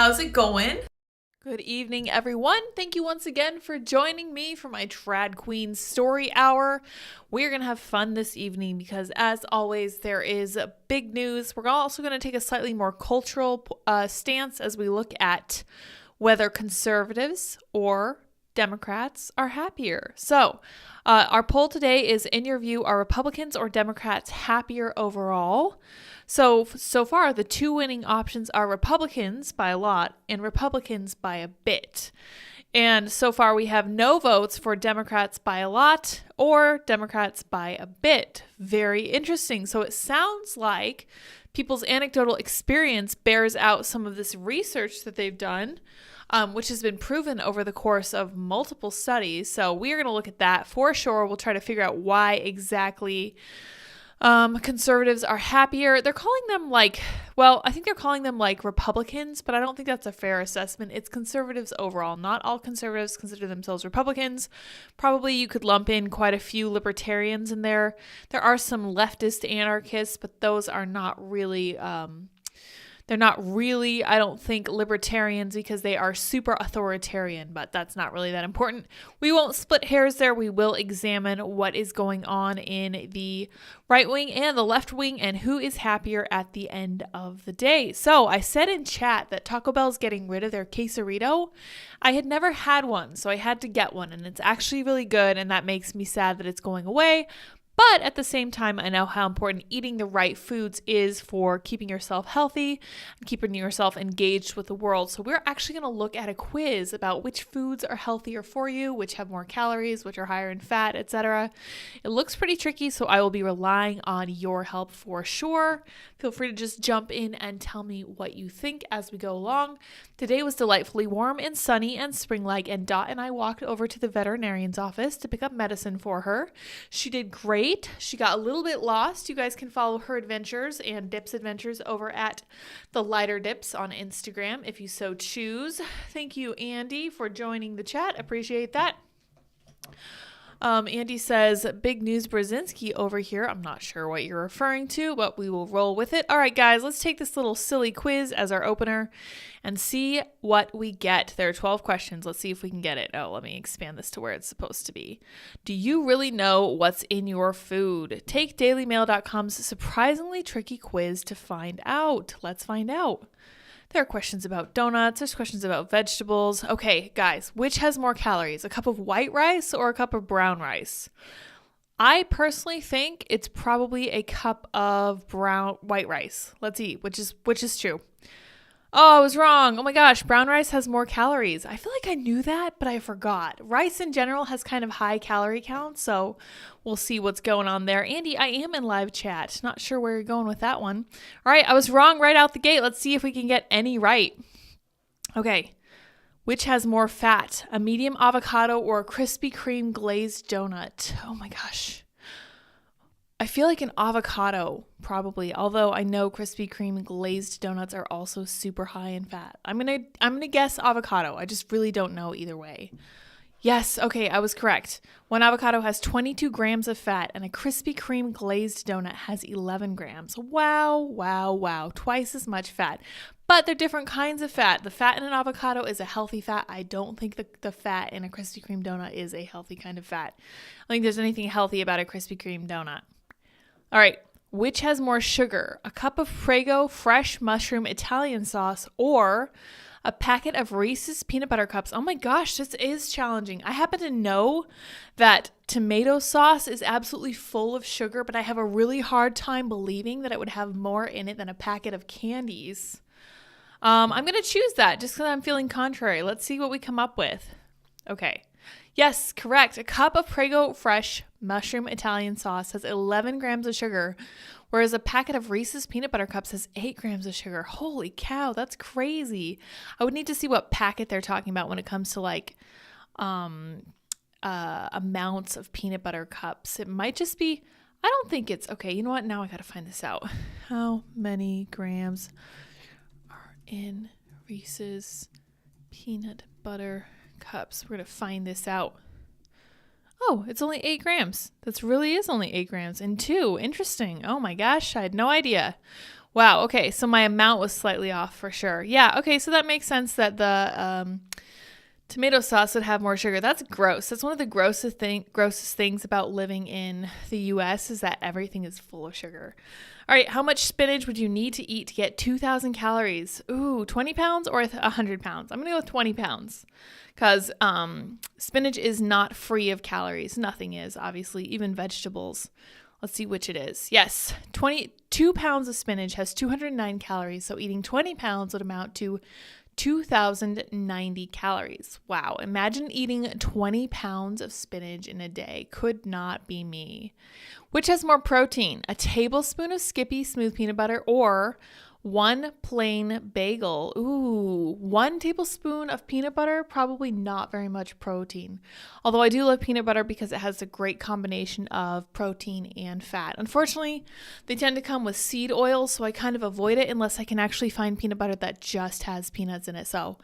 How's it going? Good evening, everyone. Thank you once again for joining me for my Trad Queen Story Hour. We're going to have fun this evening because, as always, there is big news. We're also going to take a slightly more cultural stance as we look at whether conservatives or Democrats are happier. So, our poll today is, in your view, are Republicans or Democrats happier overall? So far, the two winning options are Republicans by a lot and Republicans by a bit. And so far, we have no votes for Democrats by a lot or Democrats by a bit. Very interesting. So it sounds like people's anecdotal experience bears out some of this research that they've done, which has been proven over the course of multiple studies. So we are going to look at that for sure. We'll try to figure out why exactly conservatives are happier. They're calling them I think they're calling them like Republicans, but I don't think that's a fair assessment. It's conservatives overall. Not all conservatives consider themselves Republicans. Probably you could lump in quite a few libertarians in there. There are some leftist anarchists, but those are not really, they're not really, I don't think, libertarians because they are super authoritarian, but that's not really that important. We won't split hairs there. We will examine what is going on in the right wing and the left wing and who is happier at the end of the day. So I said in chat that Taco Bell's getting rid of their quesarito. I had never had one, so I had to get one, and it's actually really good, and that makes me sad that it's going away. But at the same time, I know how important eating the right foods is for keeping yourself healthy and keeping yourself engaged with the world. So we're actually going to look at a quiz about which foods are healthier for you, which have more calories, which are higher in fat, etc. It looks pretty tricky, so I will be relying on your help for sure. Feel free to just jump in and tell me what you think as we go along. Today was delightfully warm and sunny and spring-like, and Dot and I walked over to the veterinarian's office to pick up medicine for her. She did great. She got a little bit lost. You guys can follow her adventures and Dips adventures over at the Lighter Dips on Instagram if you so choose. Thank you, Andy, for joining the chat. Appreciate that. Andy says, big news Brzezinski over here. I'm not sure what you're referring to, but we will roll with it. All right, guys, let's take this little silly quiz as our opener and see what we get. There are 12 questions. Let's see if we can get it. Oh, let me expand this to where it's supposed to be. Do you really know what's in your food? Take dailymail.com's surprisingly tricky quiz to find out. Let's find out. There are questions about donuts. There's questions about vegetables. Okay, guys, which has more calories? A cup of white rice or a cup of brown rice? I personally think it's probably a cup of white rice. Let's see, which is true. Oh, I was wrong. Oh my gosh, brown rice has more calories. I feel like I knew that, but I forgot. Rice in general has kind of high calorie count, so we'll see what's going on there. Andy, I am in live chat. Not sure where you're going with that one. All right, I was wrong right out the gate. Let's see if we can get any right. Okay, which has more fat, a medium avocado or a Krispy Kreme glazed donut? Oh my gosh. I feel like an avocado, probably, although I know Krispy Kreme glazed donuts are also super high in fat. I'm gonna guess avocado. I just really don't know either way. Yes, okay, I was correct. One avocado has 22 grams of fat, and a Krispy Kreme glazed donut has 11 grams. Wow. Twice as much fat. But they're different kinds of fat. The fat in an avocado is a healthy fat. I don't think the fat in a Krispy Kreme donut is a healthy kind of fat. I don't think there's anything healthy about a Krispy Kreme donut. All right, which has more sugar? A cup of Prego fresh mushroom Italian sauce or a packet of Reese's peanut butter cups? Oh my gosh, this is challenging. I happen to know that tomato sauce is absolutely full of sugar, but I have a really hard time believing that it would have more in it than a packet of candies. I'm going to choose that just because I'm feeling contrary. Let's see what we come up with. Okay. Yes, correct. A cup of Prego fresh mushroom Italian sauce has 11 grams of sugar, whereas a packet of Reese's peanut butter cups has 8 grams of sugar. Holy cow, that's crazy. I would need to see what packet they're talking about when it comes to like amounts of peanut butter cups. It might just be, I don't think it's, okay, you know what? Now I got to find this out. How many grams are in Reese's peanut butter cups? We're going to find this out. Oh, it's only 8 grams. That's really is only 8 grams. And 2, interesting. Oh my gosh, I had no idea. Wow. Okay. So my amount was slightly off for sure. Yeah. Okay. So that makes sense that the tomato sauce would have more sugar. That's gross. That's one of the grossest things about living in the US is that everything is full of sugar. All right, how much spinach would you need to eat to get 2,000 calories? Ooh, 20 pounds or 100 pounds? I'm going to go with 20 pounds because spinach is not free of calories. Nothing is, obviously, even vegetables. Let's see which it is. Yes, 22 pounds of spinach has 209 calories, so eating 20 pounds would amount to 2,090 calories. Wow, imagine eating 20 pounds of spinach in a day. Could not be me. Which has more protein? A tablespoon of Skippy smooth peanut butter or one plain bagel? Ooh, 1 tablespoon of peanut butter, probably not very much protein. Although I do love peanut butter because it has a great combination of protein and fat. Unfortunately, they tend to come with seed oil, so I kind of avoid it unless I can actually find peanut butter that just has peanuts in it. So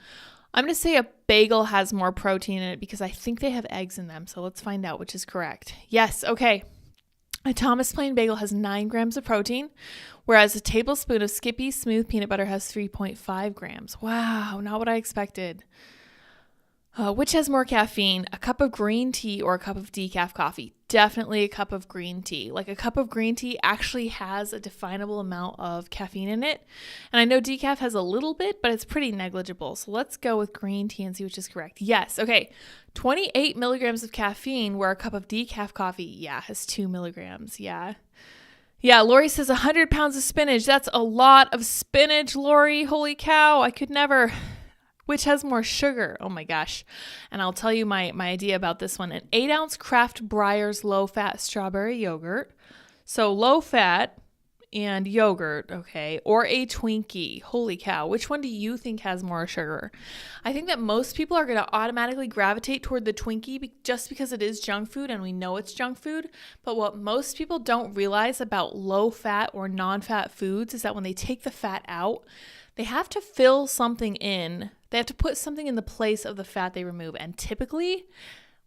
I'm going to say a bagel has more protein in it because I think they have eggs in them. So let's find out which is correct. Yes, okay. A Thomas plain bagel has 9 grams of protein, whereas a tablespoon of Skippy smooth peanut butter has 3.5 grams. Wow, not what I expected. Which has more caffeine, a cup of green tea or a cup of decaf coffee? Definitely a cup of green tea. Like a cup of green tea actually has a definable amount of caffeine in it. And I know decaf has a little bit, but it's pretty negligible. So let's go with green tea and see which is correct. Yes, okay. 28 milligrams of caffeine, where a cup of decaf coffee, has 2 milligrams. Yeah, Lori says 100 pounds of spinach. That's a lot of spinach, Lori. Holy cow, I could never. Which has more sugar? Oh my gosh. And I'll tell you my idea about this one. An 8-ounce Kraft Breyers low-fat strawberry yogurt. So low-fat and yogurt, okay, or a Twinkie. Holy cow. Which one do you think has more sugar? I think that most people are going to automatically gravitate toward the Twinkie just because it is junk food and we know it's junk food. But what most people don't realize about low-fat or non-fat foods is that when they take the fat out, they have to fill something in. They have to put something in the place of the fat they remove. And typically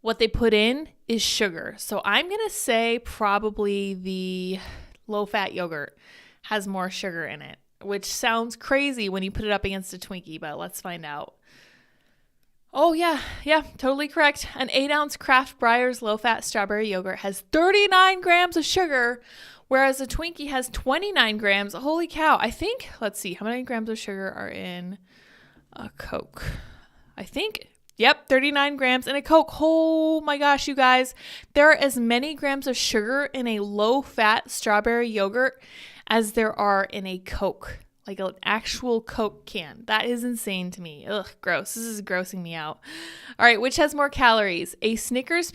what they put in is sugar. So I'm going to say probably the low-fat yogurt has more sugar in it, which sounds crazy when you put it up against a Twinkie, but let's find out. Oh, yeah, totally correct. An 8-ounce Kraft Breyers low-fat strawberry yogurt has 39 grams of sugar, whereas a Twinkie has 29 grams. Holy cow. I think, let's see, how many grams of sugar are in a Coke? I think, 39 grams in a Coke. Oh my gosh, you guys. There are as many grams of sugar in a low-fat strawberry yogurt as there are in a Coke. Like an actual Coke can. That is insane to me. Ugh, gross. This is grossing me out. All right, which has more calories? A Snickers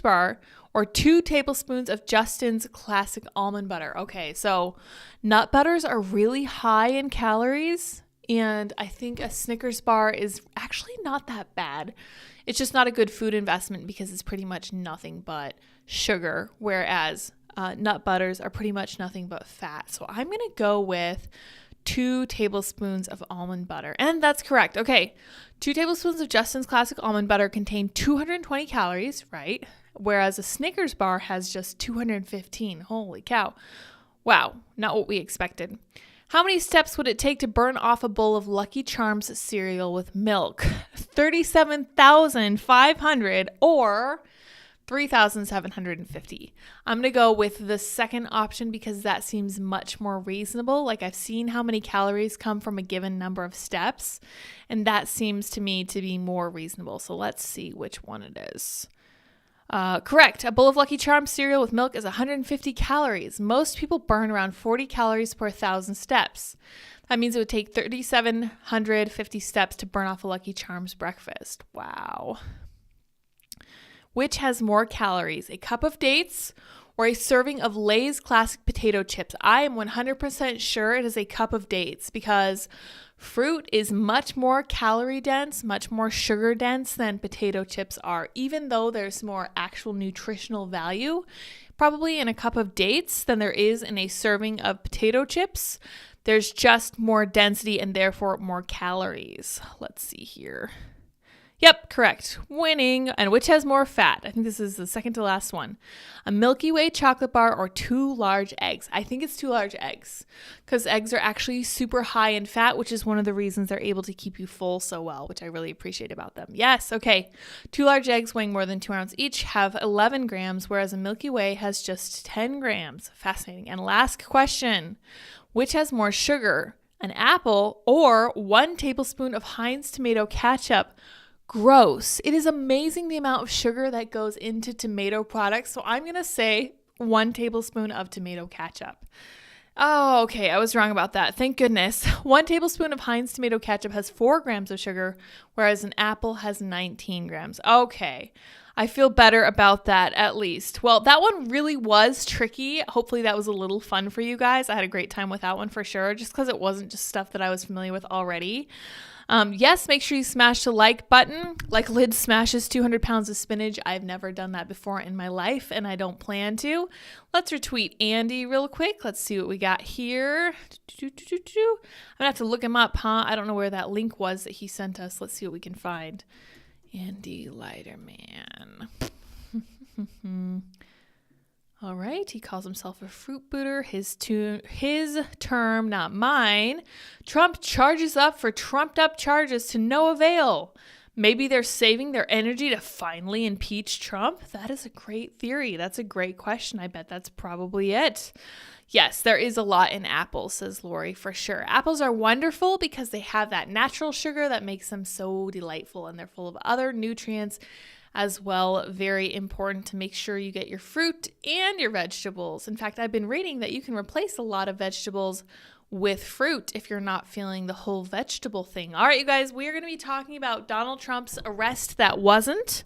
bar or 2 tablespoons of Justin's classic almond butter? Okay, so nut butters are really high in calories, and I think a Snickers bar is actually not that bad. It's just not a good food investment because it's pretty much nothing but sugar, whereas nut butters are pretty much nothing but fat. So I'm going to go with 2 tablespoons of almond butter. And that's correct. Okay. 2 tablespoons of Justin's classic almond butter contain 220 calories, right? Whereas a Snickers bar has just 215. Holy cow. Wow. Not what we expected. How many steps would it take to burn off a bowl of Lucky Charms cereal with milk? 37,500 or 3,750. I'm going to go with the second option because that seems much more reasonable. Like I've seen how many calories come from a given number of steps, and that seems to me to be more reasonable. So let's see which one it is. Correct. A bowl of Lucky Charms cereal with milk is 150 calories. Most people burn around 40 calories per 1,000 steps. That means it would take 3,750 steps to burn off a Lucky Charms breakfast. Wow. Which has more calories, a cup of dates or a serving of Lay's classic potato chips? I am 100% sure it is a cup of dates because fruit is much more calorie dense, much more sugar dense than potato chips are, even though there's more actual nutritional value probably in a cup of dates than there is in a serving of potato chips. There's just more density and therefore more calories. Let's see here. Yep, correct. Winning. And which has more fat? I think this is the second to last one. A Milky Way chocolate bar or 2 large eggs? I think it's 2 large eggs because eggs are actually super high in fat, which is one of the reasons they're able to keep you full so well, which I really appreciate about them. Yes, okay. 2 large eggs weighing more than 2 ounces each have 11 grams, whereas a Milky Way has just 10 grams. Fascinating. And last question. Which has more sugar? An apple or 1 tablespoon of Heinz tomato ketchup? Gross. It is amazing the amount of sugar that goes into tomato products. So I'm going to say 1 tablespoon of tomato ketchup. Oh, okay. I was wrong about that. Thank goodness. 1 tablespoon of Heinz tomato ketchup has 4 grams of sugar, whereas an apple has 19 grams. Okay. I feel better about that at least. Well, that one really was tricky. Hopefully that was a little fun for you guys. I had a great time with that one for sure, just because it wasn't just stuff that I was familiar with already. Yes, make sure you smash the like button. Like Lid smashes 200 pounds of spinach. I've never done that before in my life, and I don't plan to. Let's retweet Andy real quick. Let's see what we got here. I'm going to have to look him up, huh? I don't know where that link was that he sent us. Let's see what we can find. Andy Lighterman. All right, he calls himself a fruit booter. His term, not mine. Trump charges up for trumped up charges to no avail. Maybe they're saving their energy to finally impeach Trump? That is a great theory. That's a great question. I bet that's probably it. Yes, there is a lot in apples, says Lori, for sure. Apples are wonderful because they have that natural sugar that makes them so delightful, and they're full of other nutrients as well. Very important to make sure you get your fruit and your vegetables. In fact, I've been reading that you can replace a lot of vegetables with fruit if you're not feeling the whole vegetable thing. All right, you guys, we are going to be talking about Donald Trump's arrest that wasn't.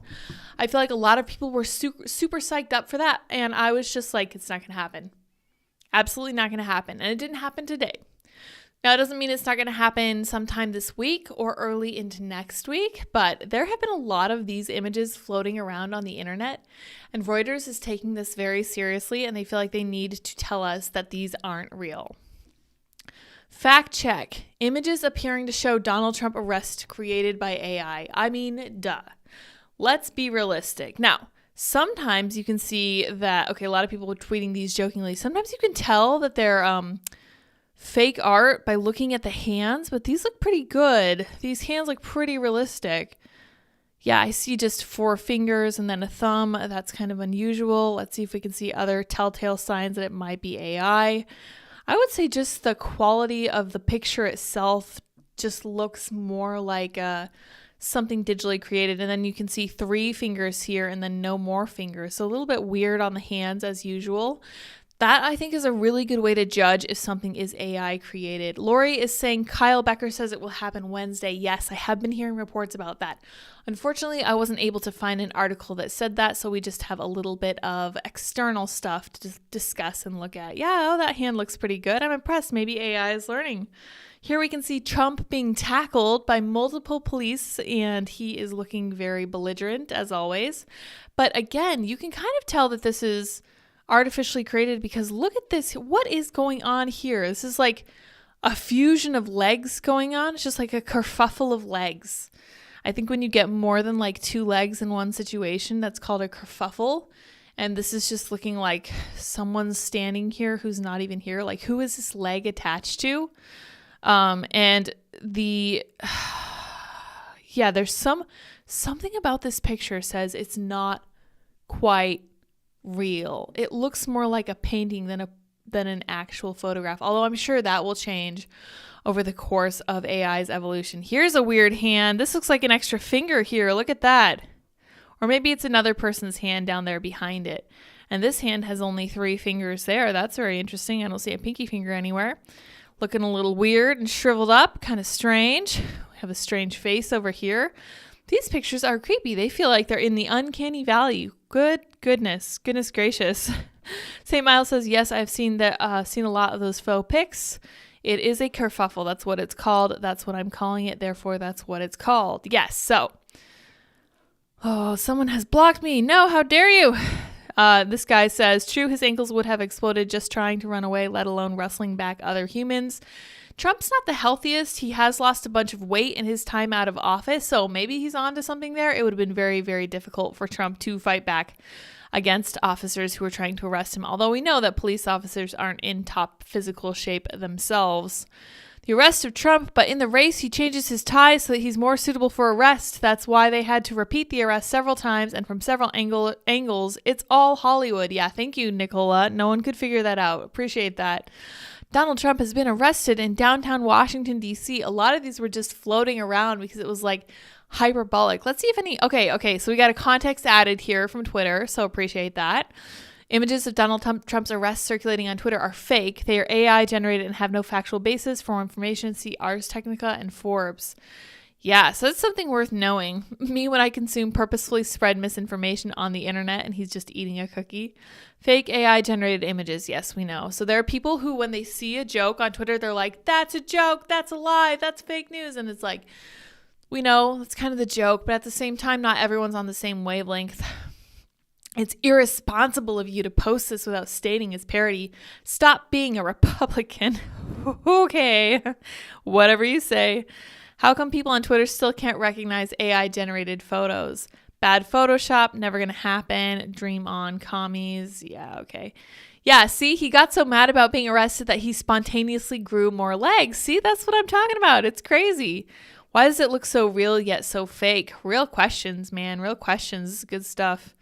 I feel like a lot of people were super psyched up for that, and I was just like, it's not going to happen. Absolutely not going to happen. And it didn't happen today. Now, it doesn't mean it's not going to happen sometime this week or early into next week, but there have been a lot of these images floating around on the internet, and Reuters is taking this very seriously, and they feel like they need to tell us that these aren't real. Fact check. Images appearing to show Donald Trump arrest created by AI. I mean, duh. Let's be realistic. Now, sometimes you can see that, okay, a lot of people were tweeting these jokingly. Sometimes you can tell that they're fake art by looking at the hands, but these look pretty good. These hands look pretty realistic. Yeah, I see just 4 fingers and then a thumb. That's kind of unusual. Let's see if we can see other telltale signs that it might be AI. I would say just the quality of the picture itself just looks more like something digitally created. And then you can see 3 fingers here and then no more fingers. So a little bit weird on the hands as usual. That, I think, is a really good way to judge if something is AI created. Lori is saying Kyle Becker says it will happen Wednesday. Yes, I have been hearing reports about that. Unfortunately, I wasn't able to find an article that said that, so we just have a little bit of external stuff to discuss and look at. Yeah, oh, that hand looks pretty good. I'm impressed. Maybe AI is learning. Here we can see Trump being tackled by multiple police, and he is looking very belligerent, as always. But again, you can kind of tell that this is artificially created because look at this. What is going on here? This is like a fusion of legs going on. It's just like a kerfuffle of legs. I think when you get more than like 2 legs in one situation, that's called a kerfuffle. And this is just looking like someone's standing here who's not even here. Like, who is this leg attached to? And there's something about this picture says it's not quite real. It looks more like a painting than an actual photograph, although I'm sure that will change over the course of AI's evolution. Here's a weird hand. This looks like an extra finger here. Look at that. Or maybe it's another person's hand down there behind it. And this hand has only 3 fingers there. That's very interesting. I don't see a pinky finger anywhere. Looking a little weird and shriveled up, kind of strange. We have a strange face over here. These pictures are creepy. They feel like they're in the uncanny valley. Goodness gracious. St. Miles says, yes, I've seen a lot of those faux pics. It is a kerfuffle. That's what it's called. That's what I'm calling it. Therefore, that's what it's called. Yes. So, someone has blocked me. No, how dare you? This guy says, true, his ankles would have exploded just trying to run away, let alone wrestling back other humans. Trump's not the healthiest. He has lost a bunch of weight in his time out of office, so maybe he's on to something there. It would have been very, very difficult for Trump to fight back against officers who were trying to arrest him, although we know that police officers aren't in top physical shape themselves. The arrest of Trump, but in the race, he changes his tie so that he's more suitable for arrest. That's why they had to repeat the arrest several times and from several angles. It's all Hollywood. Yeah, thank you, Nicola. No one could figure that out. Appreciate that. Donald Trump has been arrested in downtown Washington, D.C. A lot of these were just floating around because it was like hyperbolic. Let's see if any... Okay, so we got a context added here from Twitter, so appreciate that. Images of Donald Trump's arrest circulating on Twitter are fake. They are AI generated and have no factual basis. For more information, see Ars Technica and Forbes. Yeah, so that's something worth knowing. Me, when I consume purposefully spread misinformation on the internet and he's just eating a cookie. Fake AI generated images. Yes, we know. So there are people who, when they see a joke on Twitter, they're like, that's a joke, that's a lie, that's fake news. And it's like, we know it's kind of the joke, but at the same time, not everyone's on the same wavelength. It's irresponsible of you to post this without stating it's parody. Stop being a Republican. Okay, whatever you say. How come people on Twitter still can't recognize AI-generated photos? Bad Photoshop, never gonna happen. Dream on, commies. Yeah, okay. Yeah, see, he got so mad about being arrested that he spontaneously grew more legs. See, that's what I'm talking about. It's crazy. Why does it look so real yet so fake? Real questions, man. Real questions. Good stuff.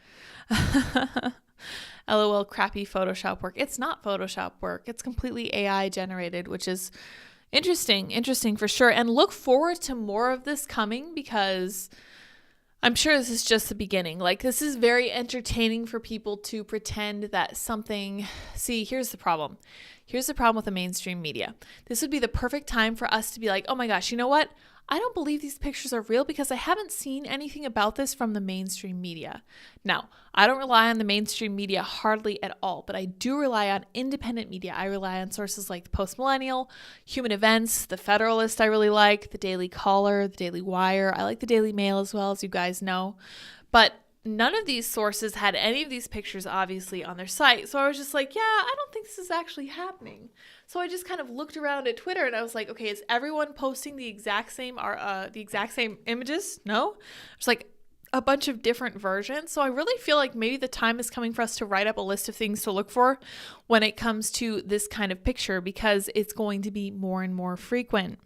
LOL, crappy Photoshop work. It's not Photoshop work. It's completely AI generated, which is interesting for sure. And look forward to more of this coming because I'm sure this is just the beginning. Like, this is very entertaining for people to pretend that something... See, here's the problem. Here's the problem with the mainstream media. This would be the perfect time for us to be like, oh my gosh, you know what? I don't believe these pictures are real because I haven't seen anything about this from the mainstream media. Now, I don't rely on the mainstream media hardly at all, but I do rely on independent media. I rely on sources like the Post Millennial, Human Events, The Federalist I really like, The Daily Caller, The Daily Wire. I like The Daily Mail as well, as you guys know. But none of these sources had any of these pictures obviously on their site. So I was just like, yeah, I don't think this is actually happening. So I just kind of looked around at Twitter and I was like, okay, is everyone posting the exact same images? No. It's like a bunch of different versions. So I really feel like maybe the time is coming for us to write up a list of things to look for when it comes to this kind of picture because it's going to be more and more frequent.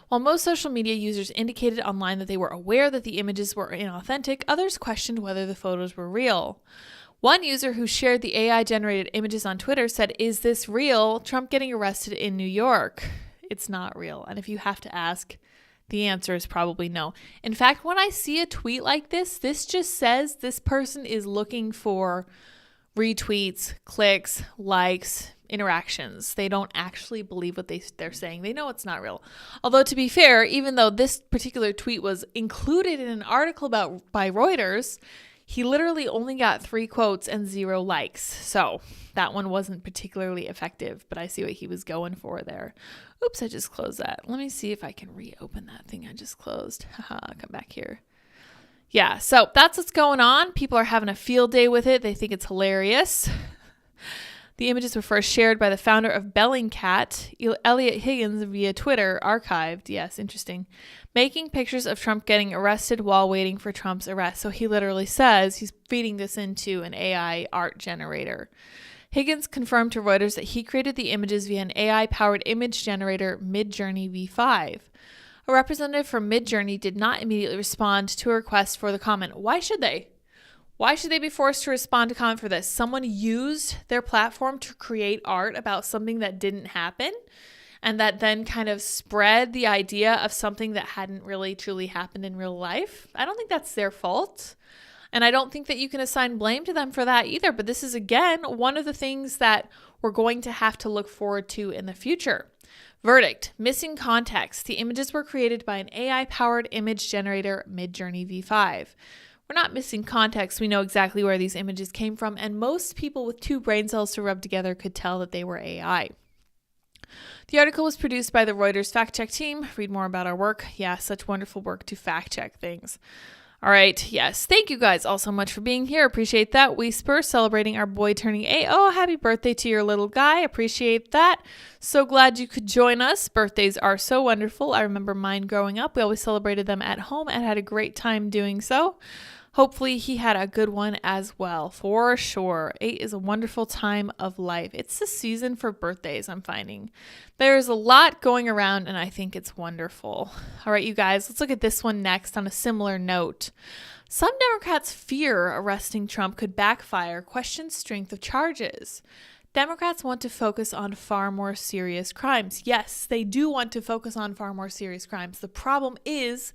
While most social media users indicated online that they were aware that the images were inauthentic, others questioned whether the photos were real. One user who shared the AI-generated images on Twitter said, "Is this real? Trump getting arrested in New York." It's not real. And if you have to ask, the answer is probably no. In fact, when I see a tweet like this just says this person is looking for retweets, clicks, likes, interactions. They don't actually believe what they're saying. They know it's not real. Although, to be fair, even though this particular tweet was included in an article by Reuters, he literally only got 3 quotes and 0 likes. So that one wasn't particularly effective, but I see what he was going for there. Oops, I just closed that. Let me see if I can reopen that thing I just closed. Haha, come back here. Yeah, so that's what's going on. People are having a field day with it. They think it's hilarious. The images were first shared by the founder of Bellingcat, Elliot Higgins, via Twitter, archived. Yes, interesting. Making pictures of Trump getting arrested while waiting for Trump's arrest. So he literally says he's feeding this into an AI art generator. Higgins confirmed to Reuters that he created the images via an AI-powered image generator, Midjourney V5. A representative from Midjourney did not immediately respond to a request for the comment. Why should they? Why should they be forced to respond to comment for this? Someone used their platform to create art about something that didn't happen and that then kind of spread the idea of something that hadn't really truly happened in real life. I don't think that's their fault. And I don't think that you can assign blame to them for that either. But this is, again, one of the things that we're going to have to look forward to in the future. Verdict: missing context. The images were created by an AI-powered image generator, Midjourney V5. We're not missing context. We know exactly where these images came from, and most people with 2 brain cells to rub together could tell that they were AI. The article was produced by the Reuters fact-check team. Read more about our work. Yeah, such wonderful work to fact-check things. All right. Yes. Thank you guys all so much for being here. Appreciate that. Whisper celebrating our boy turning 8. Oh, happy birthday to your little guy. Appreciate that. So glad you could join us. Birthdays are so wonderful. I remember mine growing up. We always celebrated them at home and had a great time doing so. Hopefully he had a good one as well, for sure. 8 is a wonderful time of life. It's the season for birthdays, I'm finding. There's a lot going around, and I think it's wonderful. All right, you guys, let's look at this one next on a similar note. Some Democrats fear arresting Trump could backfire, question strength of charges. Democrats want to focus on far more serious crimes. Yes, they do want to focus on far more serious crimes. The problem is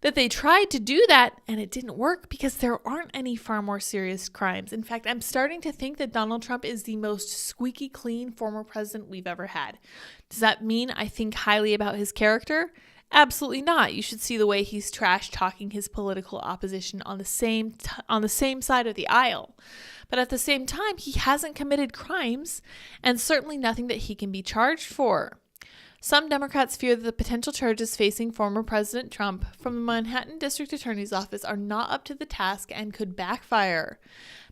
that they tried to do that and it didn't work because there aren't any far more serious crimes. In fact, I'm starting to think that Donald Trump is the most squeaky clean former president we've ever had. Does that mean I think highly about his character? Absolutely not. You should see the way he's trash talking his political opposition on the same side of the aisle. But at the same time, he hasn't committed crimes and certainly nothing that he can be charged for. Some Democrats fear that the potential charges facing former President Trump from the Manhattan District Attorney's Office are not up to the task and could backfire.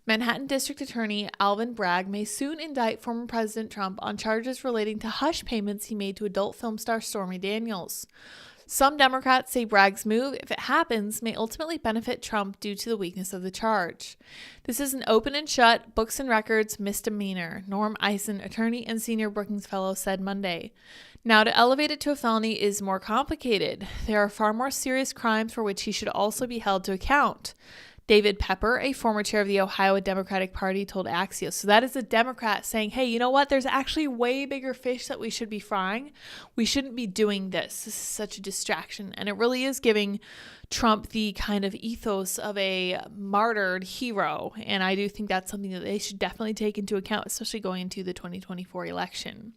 Manhattan District Attorney Alvin Bragg may soon indict former President Trump on charges relating to hush payments he made to adult film star Stormy Daniels. Some Democrats say Bragg's move, if it happens, may ultimately benefit Trump due to the weakness of the charge. This is an open and shut, books and records misdemeanor, Norm Eisen, attorney and senior Brookings Fellow, said Monday. Now, to elevate it to a felony is more complicated. There are far more serious crimes for which he should also be held to account. David Pepper, a former chair of the Ohio Democratic Party, told Axios. So that is a Democrat saying, hey, you know what? There's actually way bigger fish that we should be frying. We shouldn't be doing this. This is such a distraction. And it really is giving Trump the kind of ethos of a martyred hero. And I do think that's something that they should definitely take into account, especially going into the 2024 election.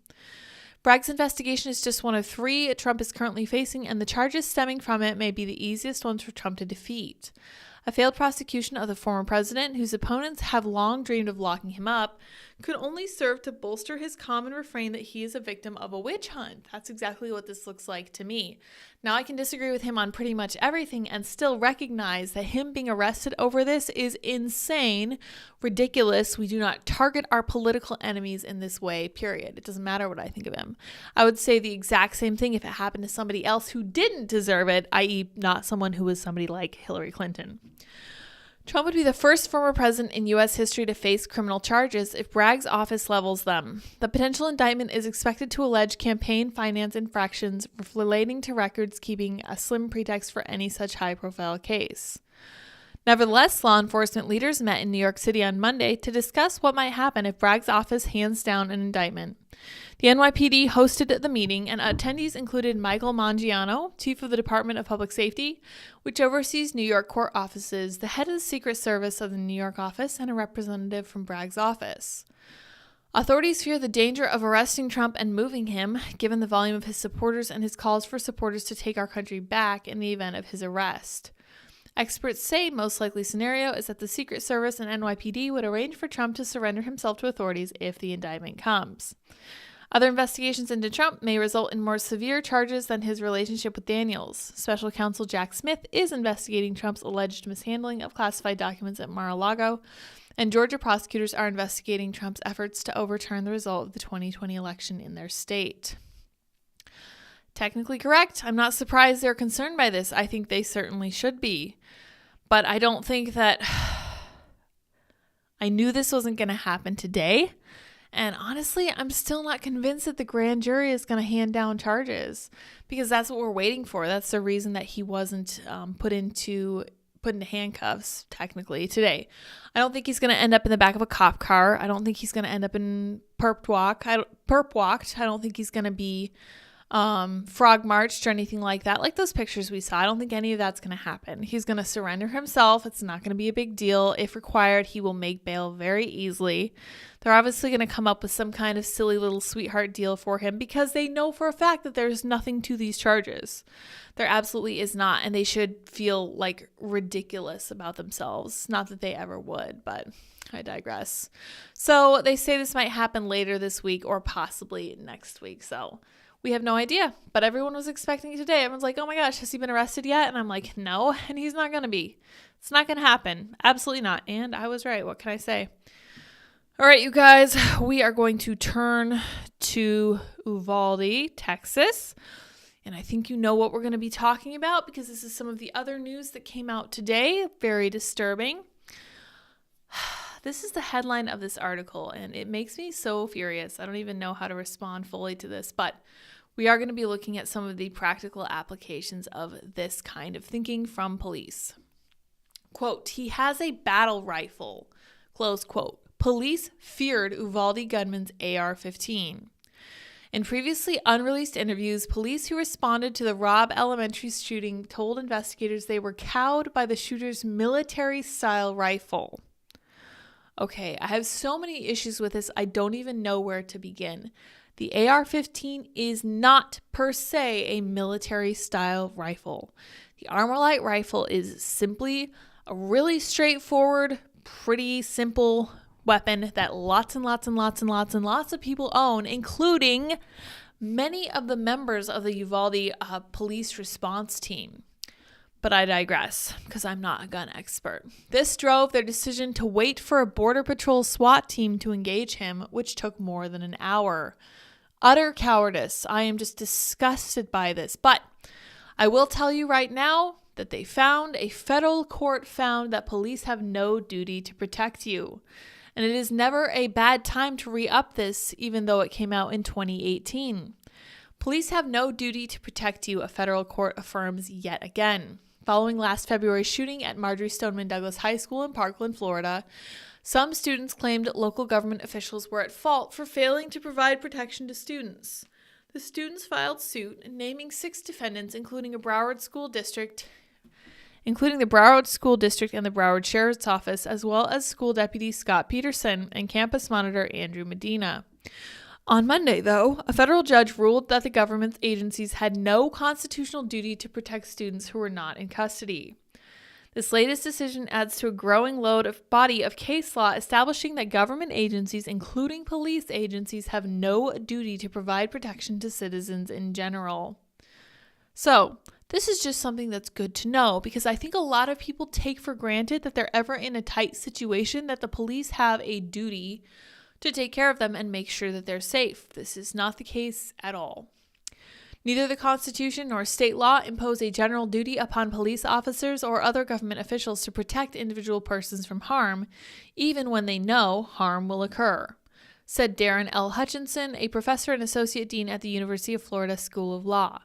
Bragg's investigation is just one of 3 Trump is currently facing, and the charges stemming from it may be the easiest ones for Trump to defeat. A failed prosecution of the former president, whose opponents have long dreamed of locking him up, could only serve to bolster his common refrain that he is a victim of a witch hunt. That's exactly what this looks like to me. Now, I can disagree with him on pretty much everything and still recognize that him being arrested over this is insane, ridiculous. We do not target our political enemies in this way, period. It doesn't matter what I think of him. I would say the exact same thing if it happened to somebody else who didn't deserve it, i.e. not someone who was somebody like Hillary Clinton. Trump would be the first former president in U.S. history to face criminal charges if Bragg's office levels them. The potential indictment is expected to allege campaign finance infractions relating to records keeping, a slim pretext for any such high-profile case. Nevertheless, law enforcement leaders met in New York City on Monday to discuss what might happen if Bragg's office hands down an indictment. The NYPD hosted the meeting, and attendees included Michael Mangiano, chief of the Department of Public Safety, which oversees New York court offices, the head of the Secret Service of the New York office, and a representative from Bragg's office. Authorities fear the danger of arresting Trump and moving him, given the volume of his supporters and his calls for supporters to take our country back in the event of his arrest. Experts say most likely scenario is that the Secret Service and NYPD would arrange for Trump to surrender himself to authorities if the indictment comes. Other investigations into Trump may result in more severe charges than his relationship with Daniels. Special counsel Jack Smith is investigating Trump's alleged mishandling of classified documents at Mar-a-Lago, and Georgia prosecutors are investigating Trump's efforts to overturn the result of the 2020 election in their state. Technically correct. I'm not surprised they're concerned by this. I think they certainly should be. But I don't think that... I knew this wasn't going to happen today. And honestly, I'm still not convinced that the grand jury is going to hand down charges, because that's what we're waiting for. That's the reason that he wasn't put into handcuffs technically today. I don't think he's going to end up in the back of a cop car. I don't think he's going to end up in perp walked. I don't think he's going to be frog marched or anything like that, like those pictures we saw. I don't think any of that's going to happen. He's going to surrender himself. It's not going to be a big deal. If required, he will make bail very easily. They're obviously going to come up with some kind of silly little sweetheart deal for him because they know for a fact that there's nothing to these charges. There absolutely is not, and they should feel like ridiculous about themselves. Not that they ever would, but I digress. So they say this might happen later this week or possibly next week. So We have no idea, but everyone was expecting it today. Everyone's like, oh my gosh, has he been arrested yet? And I'm like, no, and he's not going to be. It's not going to happen. Absolutely not. And I was right. What can I say? All right, you guys, we are going to turn to Uvalde, Texas. And I think you know what we're going to be talking about because this is some of the other news that came out today. Very disturbing. This is the headline of this article, and it makes me so furious. I don't even know how to respond fully to this, but we are going to be looking at some of the practical applications of this kind of thinking from police. Quote, he has a battle rifle, close quote. Police feared Uvalde gunman's AR-15. In previously unreleased interviews, police who responded to the Robb Elementary shooting told investigators they were cowed by the shooter's military-style rifle. Okay, I have so many issues with this, I don't even know where to begin. The AR-15 is not per se a military-style rifle. The Armalite rifle is simply a really straightforward, pretty simple weapon that lots of people own, including many of the members of the Uvalde police response team. But I digress because I'm not a gun expert. This drove their decision to wait for a Border Patrol SWAT team to engage him, which took more than an hour. Utter cowardice. I am just disgusted by this. But I will tell you right now that a federal court found that police have no duty to protect you. And it is never a bad time to re-up this, even though it came out in 2018. Police have no duty to protect you, a federal court affirms yet again. Following last February's shooting at Marjory Stoneman Douglas High School in Parkland, Florida, some students claimed local government officials were at fault for failing to provide protection to students. The students filed suit, naming 6 defendants, including the Broward School District and the Broward Sheriff's Office, as well as School Deputy Scott Peterson and Campus Monitor Andrew Medina. On Monday, though, a federal judge ruled that the government's agencies had no constitutional duty to protect students who were not in custody. This latest decision adds to a growing body of case law establishing that government agencies, including police agencies, have no duty to provide protection to citizens in general. So, this is just something that's good to know because I think a lot of people take for granted that they're ever in a tight situation that the police have a duty to take care of them and make sure that they're safe. This is not the case at all. Neither the Constitution nor state law impose a general duty upon police officers or other government officials to protect individual persons from harm, even when they know harm will occur, said Darren L. Hutchinson, a professor and associate dean at the University of Florida School of Law.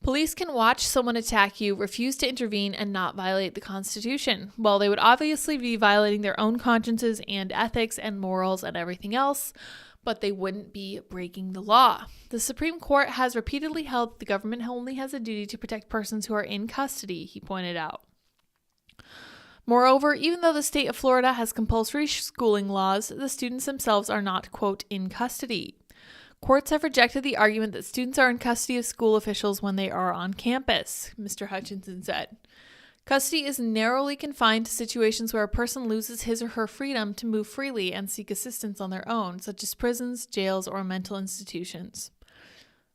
Police can watch someone attack you, refuse to intervene, and not violate the Constitution. Well, they would obviously be violating their own consciences and ethics and morals and everything else, but they wouldn't be breaking the law. The Supreme Court has repeatedly held that the government only has a duty to protect persons who are in custody, he pointed out. Moreover, even though the state of Florida has compulsory schooling laws, the students themselves are not, quote, in custody. Courts have rejected the argument that students are in custody of school officials when they are on campus, Mr. Hutchinson said. Custody is narrowly confined to situations where a person loses his or her freedom to move freely and seek assistance on their own, such as prisons, jails, or mental institutions.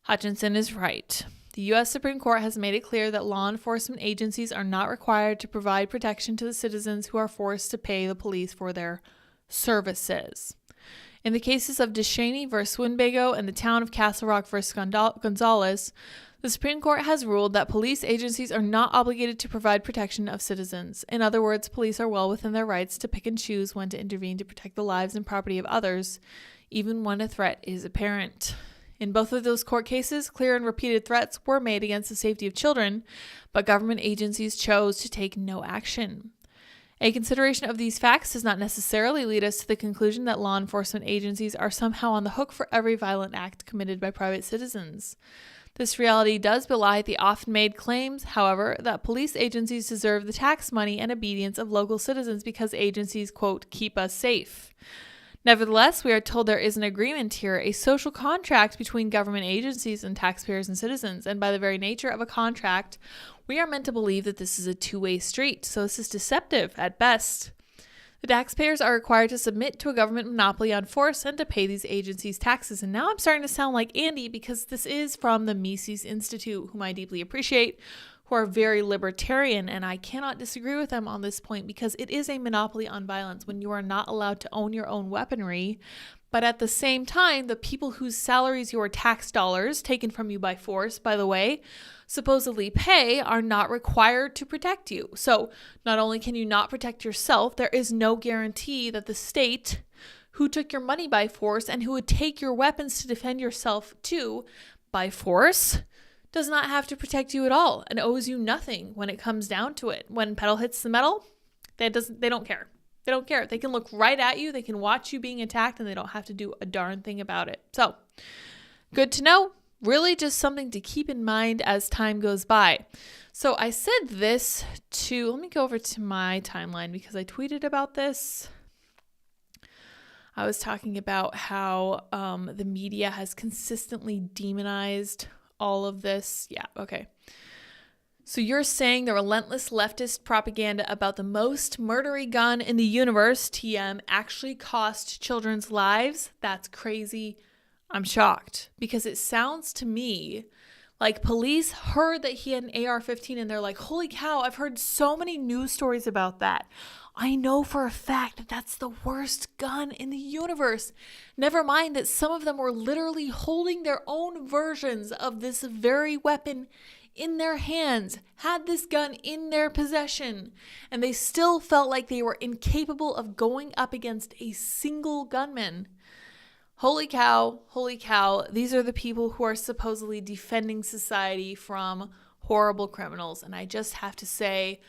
Hutchinson is right. The U.S. Supreme Court has made it clear that law enforcement agencies are not required to provide protection to the citizens who are forced to pay the police for their services. In the cases of DeShaney v. Winnebago and the town of Castle Rock v. Gonzalez, the Supreme Court has ruled that police agencies are not obligated to provide protection of citizens. In other words, police are well within their rights to pick and choose when to intervene to protect the lives and property of others, even when a threat is apparent. In both of those court cases, clear and repeated threats were made against the safety of children, but government agencies chose to take no action. A consideration of these facts does not necessarily lead us to the conclusion that law enforcement agencies are somehow on the hook for every violent act committed by private citizens. This reality does belie the often-made claims, however, that police agencies deserve the tax money and obedience of local citizens because agencies, quote, keep us safe. Nevertheless, we are told there is an agreement here, a social contract between government agencies and taxpayers and citizens, and by the very nature of a contract, we are meant to believe that this is a two-way street, so this is deceptive at best. The taxpayers are required to submit to a government monopoly on force and to pay these agencies taxes. And now I'm starting to sound like Andy because this is from the Mises Institute, whom I deeply appreciate, who are very libertarian. And I cannot disagree with them on this point because it is a monopoly on violence when you are not allowed to own your own weaponry. But at the same time, the people whose salaries your tax dollars, taken from you by force, by the way, supposedly pay are not required to protect you. So not only can you not protect yourself, there is no guarantee that the state who took your money by force and who would take your weapons to defend yourself too by force does not have to protect you at all and owes you nothing when it comes down to it. When pedal hits the metal, they don't care. They don't care. They can look right at you. They can watch you being attacked and they don't have to do a darn thing about it. So good to know. Really just something to keep in mind as time goes by. So I said this let me go over to my timeline because I tweeted about this. I was talking about how the media has consistently demonized all of this. Yeah, okay. So you're saying the relentless leftist propaganda about the most murdery gun in the universe, TM, actually cost children's lives? That's crazy. I'm shocked because it sounds to me like police heard that he had an AR-15 and they're like, holy cow, I've heard so many news stories about that. I know for a fact that that's the worst gun in the universe. Never mind that some of them were literally holding their own versions of this very weapon in their hands, had this gun in their possession, and they still felt like they were incapable of going up against a single gunman. Holy cow, these are the people who are supposedly defending society from horrible criminals. And I just have to say,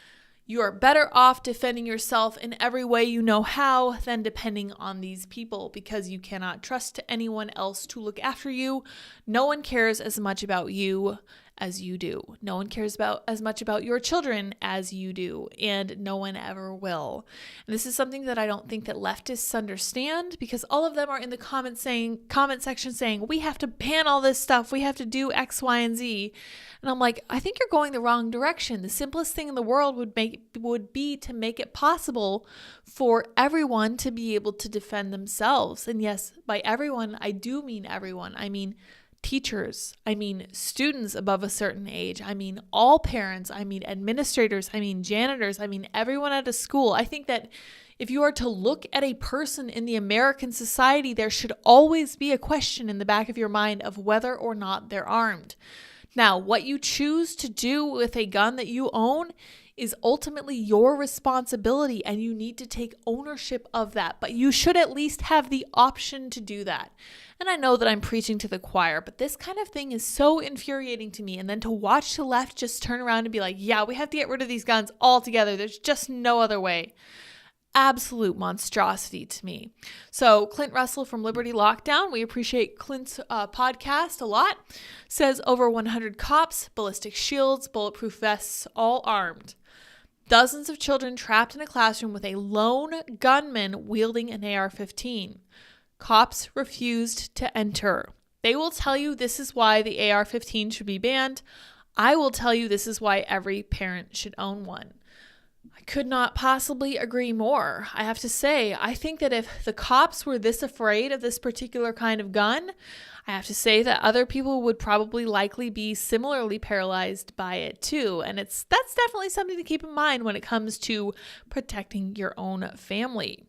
you are better off defending yourself in every way you know how than depending on these people because you cannot trust anyone else to look after you. No one cares as much about you as you do. No one cares as much about your children as you do, and no one ever will. And this is something that I don't think that leftists understand because all of them are in the comment section saying, we have to ban all this stuff. We have to do X, Y, and Z. And I'm like, I think you're going the wrong direction. The simplest thing in the world would be to make it possible for everyone to be able to defend themselves. And yes, by everyone, I do mean everyone. I mean teachers, I mean students above a certain age, I mean all parents, I mean administrators, I mean janitors, I mean everyone at a school. I think that if you are to look at a person in the American society, there should always be a question in the back of your mind of whether or not they're armed. Now, what you choose to do with a gun that you own is ultimately your responsibility and you need to take ownership of that, but you should at least have the option to do that. And I know that I'm preaching to the choir, but this kind of thing is so infuriating to me. And then to watch the left just turn around and be like, yeah, we have to get rid of these guns altogether. There's just no other way. Absolute monstrosity to me. So Clint Russell from Liberty Lockdown, we appreciate Clint's podcast a lot, says over 100 cops, ballistic shields, bulletproof vests, all armed. Dozens of children trapped in a classroom with a lone gunman wielding an AR-15. Cops refused to enter. They will tell you this is why the AR-15 should be banned. I will tell you this is why every parent should own one. I could not possibly agree more. I have to say, I think that if the cops were this afraid of this particular kind of gun, I have to say that other people would probably likely be similarly paralyzed by it too. And that's definitely something to keep in mind when it comes to protecting your own family.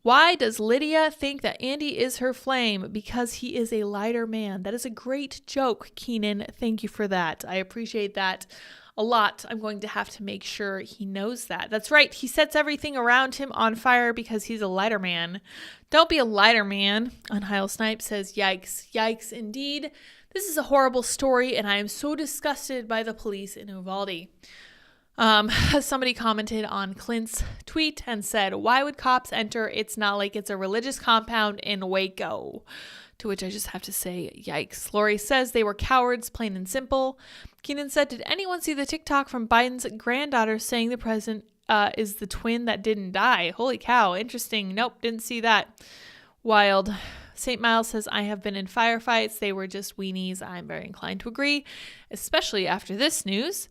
Why does Lydia think that Andy is her flame? Because he is a lighter man. That is a great joke, Keenan. Thank you for that. I appreciate that a lot. I'm going to have to make sure he knows that. That's right. He sets everything around him on fire because he's a lighter man. Don't be a lighter man. Unheil Snipe says, yikes. Yikes indeed. This is a horrible story and I am so disgusted by the police in Uvalde. Somebody commented on Clint's tweet and said, why would cops enter? It's not like it's a religious compound in Waco. To which I just have to say, yikes. Lori says they were cowards, plain and simple. Keenan said, did anyone see the TikTok from Biden's granddaughter saying the president is the twin that didn't die? Holy cow. Interesting. Nope. Didn't see that. Wild. St. Miles says, I have been in firefights. They were just weenies. I'm very inclined to agree, especially after this news.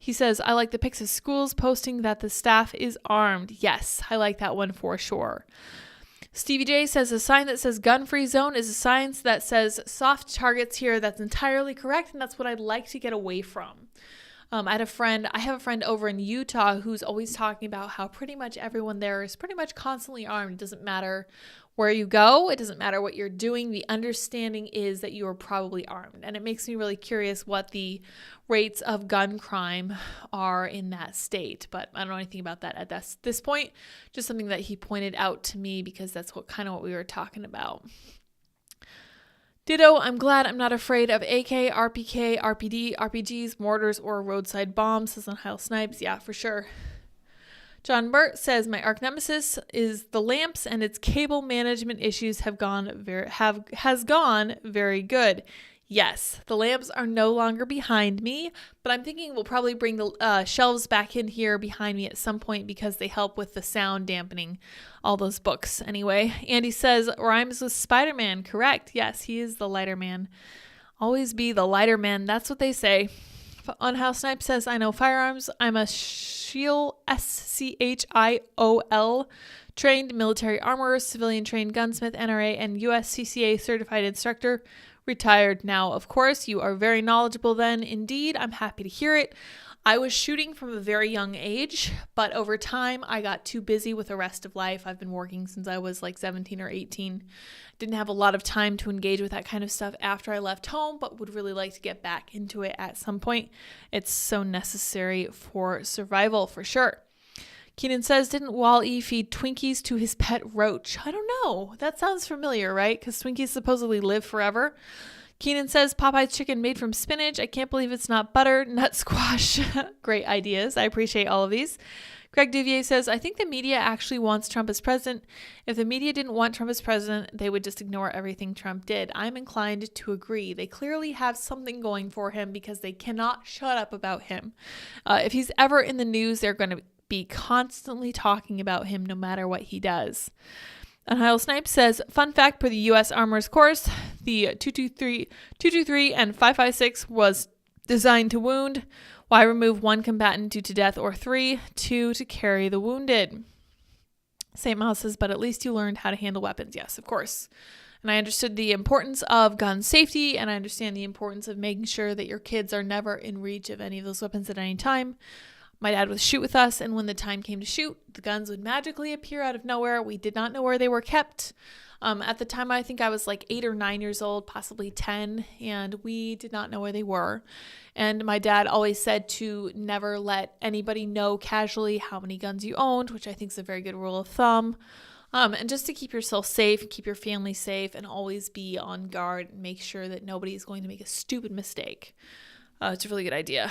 He says, I like the pics of schools posting that the staff is armed. Yes, I like that one for sure. Stevie J says, a sign that says gun-free zone is a sign that says soft targets here. That's entirely correct, and that's what I'd like to get away from. I have a friend over in Utah who's always talking about how pretty much everyone there is pretty much constantly armed. It doesn't matter where you go. It doesn't matter what you're doing. The understanding is that you are probably armed. And it makes me really curious what the rates of gun crime are in that state. But I don't know anything about that at this point. Just something that he pointed out to me because that's what we were talking about. Ditto, I'm glad I'm not afraid of AK, RPK, RPD, RPGs, mortars, or roadside bombs, says Ohio Snipes. Yeah, for sure. John Burt says, my arch nemesis is the lamps and its cable management issues has gone very good. Yes, the lamps are no longer behind me, but I'm thinking we'll probably bring the shelves back in here behind me at some point because they help with the sound dampening all those books. Anyway, Andy says, rhymes with Spider-Man. Correct. Yes, he is the lighter man. Always be the lighter man. That's what they say. Unhouse Snipe says, I know firearms. I'm a SCHIOL, SCHIOL, trained military armorer, civilian trained gunsmith, NRA, and USCCA certified instructor. Retired now, of course. You are very knowledgeable then. Indeed, I'm happy to hear it. I was shooting from a very young age, but over time I got too busy with the rest of life. I've been working since I was like 17 or 18. Didn't have a lot of time to engage with that kind of stuff after I left home, but would really like to get back into it at some point. It's so necessary for survival for sure. Keenan says, didn't Wall-E feed Twinkies to his pet roach? I don't know. That sounds familiar, right? Because Twinkies supposedly live forever. Keenan says, Popeye's chicken made from spinach. I can't believe it's not butter. Nut squash. Great ideas. I appreciate all of these. Greg Duvier says, I think the media actually wants Trump as president. If the media didn't want Trump as president, they would just ignore everything Trump did. I'm inclined to agree. They clearly have something going for him because they cannot shut up about him. If he's ever in the news, they're going to be constantly talking about him no matter what he does. Ohio Snipe says, fun fact for the U.S. Armor's course, the 223 and 556 was designed to wound. Why remove one combatant due to death or 2 to carry the wounded? St. Miles says, but at least you learned how to handle weapons. Yes, of course. And I understood the importance of gun safety, and I understand the importance of making sure that your kids are never in reach of any of those weapons at any time. My dad would shoot with us, and when the time came to shoot, the guns would magically appear out of nowhere. We did not know where they were kept. At the time, I think I was like 8 or 9 years old, possibly 10, and we did not know where they were. And my dad always said to never let anybody know casually how many guns you owned, which I think is a very good rule of thumb. And just to keep yourself safe, keep your family safe, and always be on guard and make sure that nobody is going to make a stupid mistake. It's a really good idea.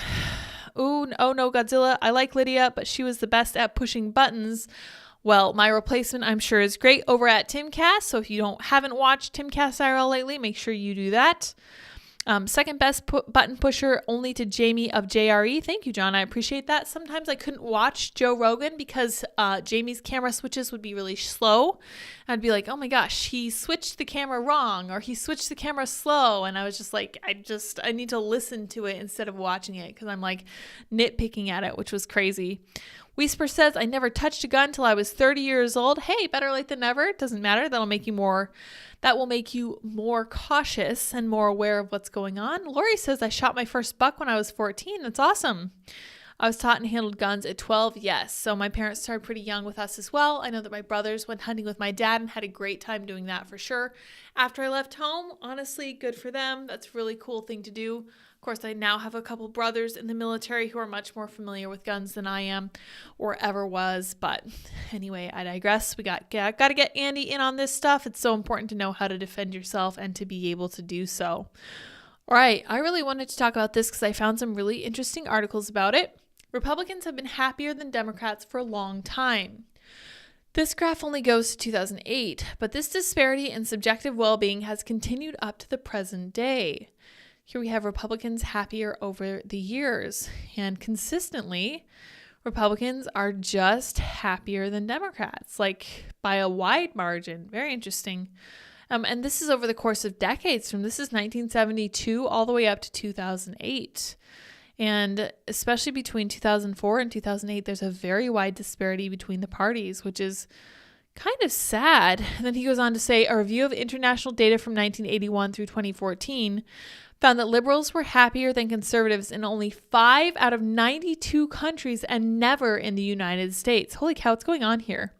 Oh no, Godzilla. I like Lydia, but she was the best at pushing buttons. Well, my replacement, I'm sure, is great over at Timcast. So if you haven't watched Timcast IRL lately, make sure you do that. Second best button pusher only to Jamie of JRE. Thank you, John. I appreciate that. Sometimes I couldn't watch Joe Rogan because Jamie's camera switches would be really slow. I'd be like, oh my gosh, he switched the camera wrong, or he switched the camera slow. And I was just like, I need to listen to it instead of watching it because I'm like nitpicking at it, which was crazy. Whisper says, I never touched a gun till I was 30 years old. Hey, better late than never. It doesn't matter. That will make you more cautious and more aware of what's going on. Lori says, I shot my first buck when I was 14. That's awesome. I was taught and handled guns at 12. Yes. So my parents started pretty young with us as well. I know that my brothers went hunting with my dad and had a great time doing that for sure. After I left home, honestly, good for them. That's a really cool thing to do. Of course, I now have a couple brothers in the military who are much more familiar with guns than I am or ever was. But anyway, I digress. We got to get Andy in on this stuff. It's so important to know how to defend yourself and to be able to do so. All right. I really wanted to talk about this because I found some really interesting articles about it. Republicans have been happier than Democrats for a long time. This graph only goes to 2008, but this disparity in subjective well-being has continued up to the present day. Here we have Republicans happier over the years, and consistently, Republicans are just happier than Democrats, like by a wide margin. Very interesting. And this is over the course of decades. This is 1972 all the way up to 2008. And especially between 2004 and 2008, there's a very wide disparity between the parties, which is kind of sad. And then he goes on to say, a review of international data from 1981 through 2014 found that liberals were happier than conservatives in only 5 out of 92 countries and never in the United States. Holy cow, what's going on here?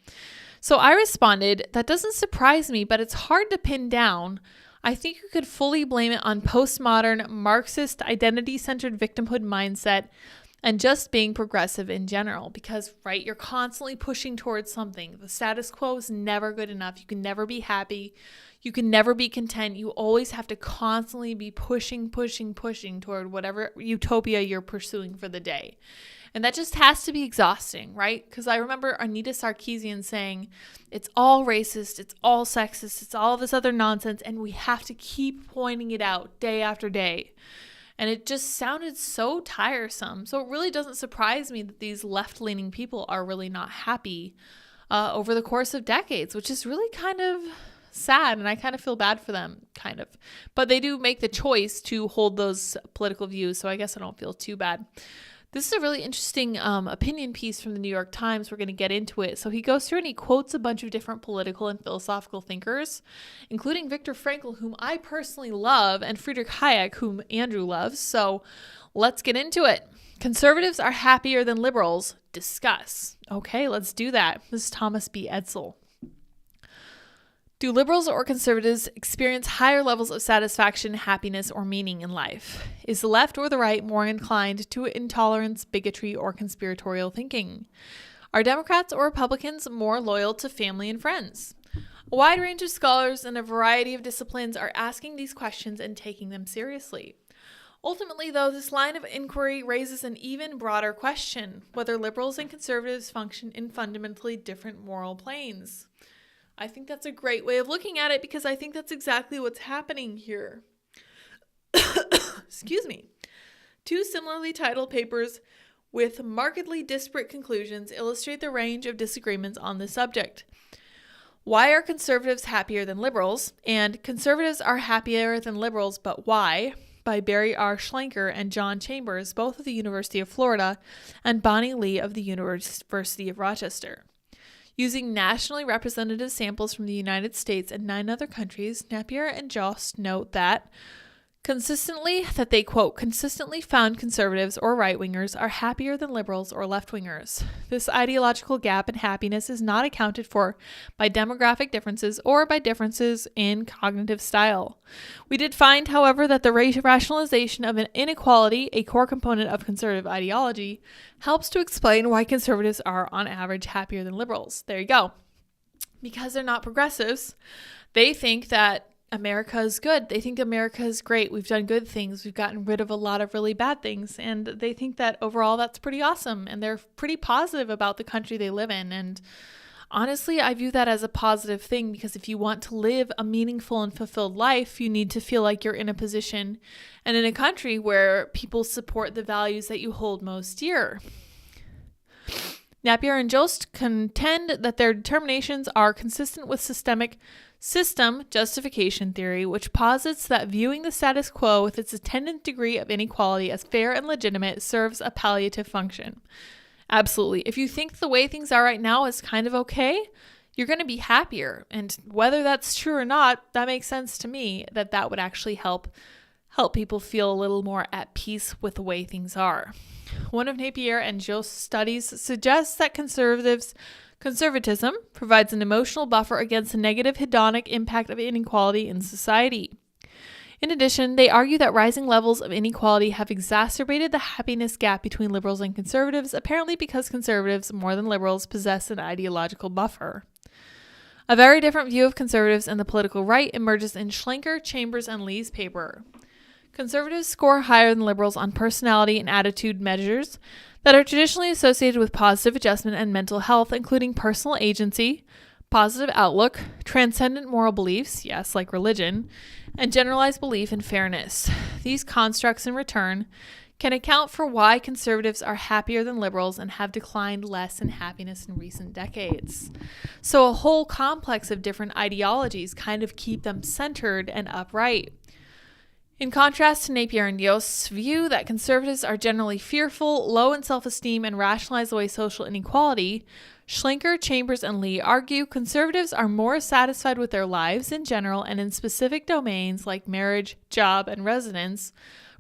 So I responded, that doesn't surprise me, but it's hard to pin down. I think you could fully blame it on postmodern, Marxist, identity-centered victimhood mindset and just being progressive in general. Because, right, you're constantly pushing towards something. The status quo is never good enough. You can never be happy. You can never be content. You always have to constantly be pushing toward whatever utopia you're pursuing for the day. And that just has to be exhausting, right? Because I remember Anita Sarkeesian saying, it's all racist, it's all sexist, it's all this other nonsense, and we have to keep pointing it out day after day. And it just sounded so tiresome. So it really doesn't surprise me that these left-leaning people are really not happy over the course of decades, which is really kind of sad, and I kind of feel bad for them, kind of. But they do make the choice to hold those political views, so I guess I don't feel too bad. This is a really interesting opinion piece from the New York Times. We're going to get into it. So he goes through and he quotes a bunch of different political and philosophical thinkers, including Viktor Frankl, whom I personally love, and Friedrich Hayek, whom Andrew loves. So let's get into it. Conservatives are happier than liberals. Discuss. Okay, let's do that. This is Thomas B. Edsel. Do liberals or conservatives experience higher levels of satisfaction, happiness, or meaning in life? Is the left or the right more inclined to intolerance, bigotry, or conspiratorial thinking? Are Democrats or Republicans more loyal to family and friends? A wide range of scholars in a variety of disciplines are asking these questions and taking them seriously. Ultimately, though, this line of inquiry raises an even broader question, whether liberals and conservatives function in fundamentally different moral planes. I think that's a great way of looking at it because I think that's exactly what's happening here. Excuse me. Two similarly titled papers with markedly disparate conclusions illustrate the range of disagreements on this subject. Why are conservatives happier than liberals? And Conservatives are happier than liberals, but why? By Barry R. Schlenker and John Chambers, both of the University of Florida, and Bonnie Lee of the University of Rochester. Using nationally representative samples from the United States and 9 other countries, Napier and Jost note that they, quote, consistently found conservatives or right-wingers are happier than liberals or left-wingers. This ideological gap in happiness is not accounted for by demographic differences or by differences in cognitive style. We did find, however, that the rationalization of an inequality, a core component of conservative ideology, helps to explain why conservatives are, on average, happier than liberals. There you go. Because they're not progressives, they think that America is good. They think America is great. We've done good things. We've gotten rid of a lot of really bad things. And they think that overall that's pretty awesome. And they're pretty positive about the country they live in. And honestly, I view that as a positive thing because if you want to live a meaningful and fulfilled life, you need to feel like you're in a position and in a country where people support the values that you hold most dear. Napier and Jost contend that their determinations are consistent with system justification theory, which posits that viewing the status quo with its attendant degree of inequality as fair and legitimate serves a palliative function. Absolutely. If you think the way things are right now is kind of okay, you're going to be happier. And whether that's true or not, that makes sense to me that would actually help people feel a little more at peace with the way things are. One of Napier and Jost's studies suggests that conservatism provides an emotional buffer against the negative hedonic impact of inequality in society. In addition, they argue that rising levels of inequality have exacerbated the happiness gap between liberals and conservatives, apparently because conservatives, more than liberals, possess an ideological buffer. A very different view of conservatives and the political right emerges in Schlenker, Chambers, and Lee's paper. Conservatives score higher than liberals on personality and attitude measures that are traditionally associated with positive adjustment and mental health, including personal agency, positive outlook, transcendent moral beliefs, yes, like religion, and generalized belief in fairness. These constructs, in return, can account for why conservatives are happier than liberals and have declined less in happiness in recent decades. So a whole complex of different ideologies kind of keep them centered and upright. In contrast to Napier and Yost's view that conservatives are generally fearful, low in self-esteem, and rationalize away social inequality, Schlenker, Chambers, and Lee argue conservatives are more satisfied with their lives in general and in specific domains like marriage, job, and residence,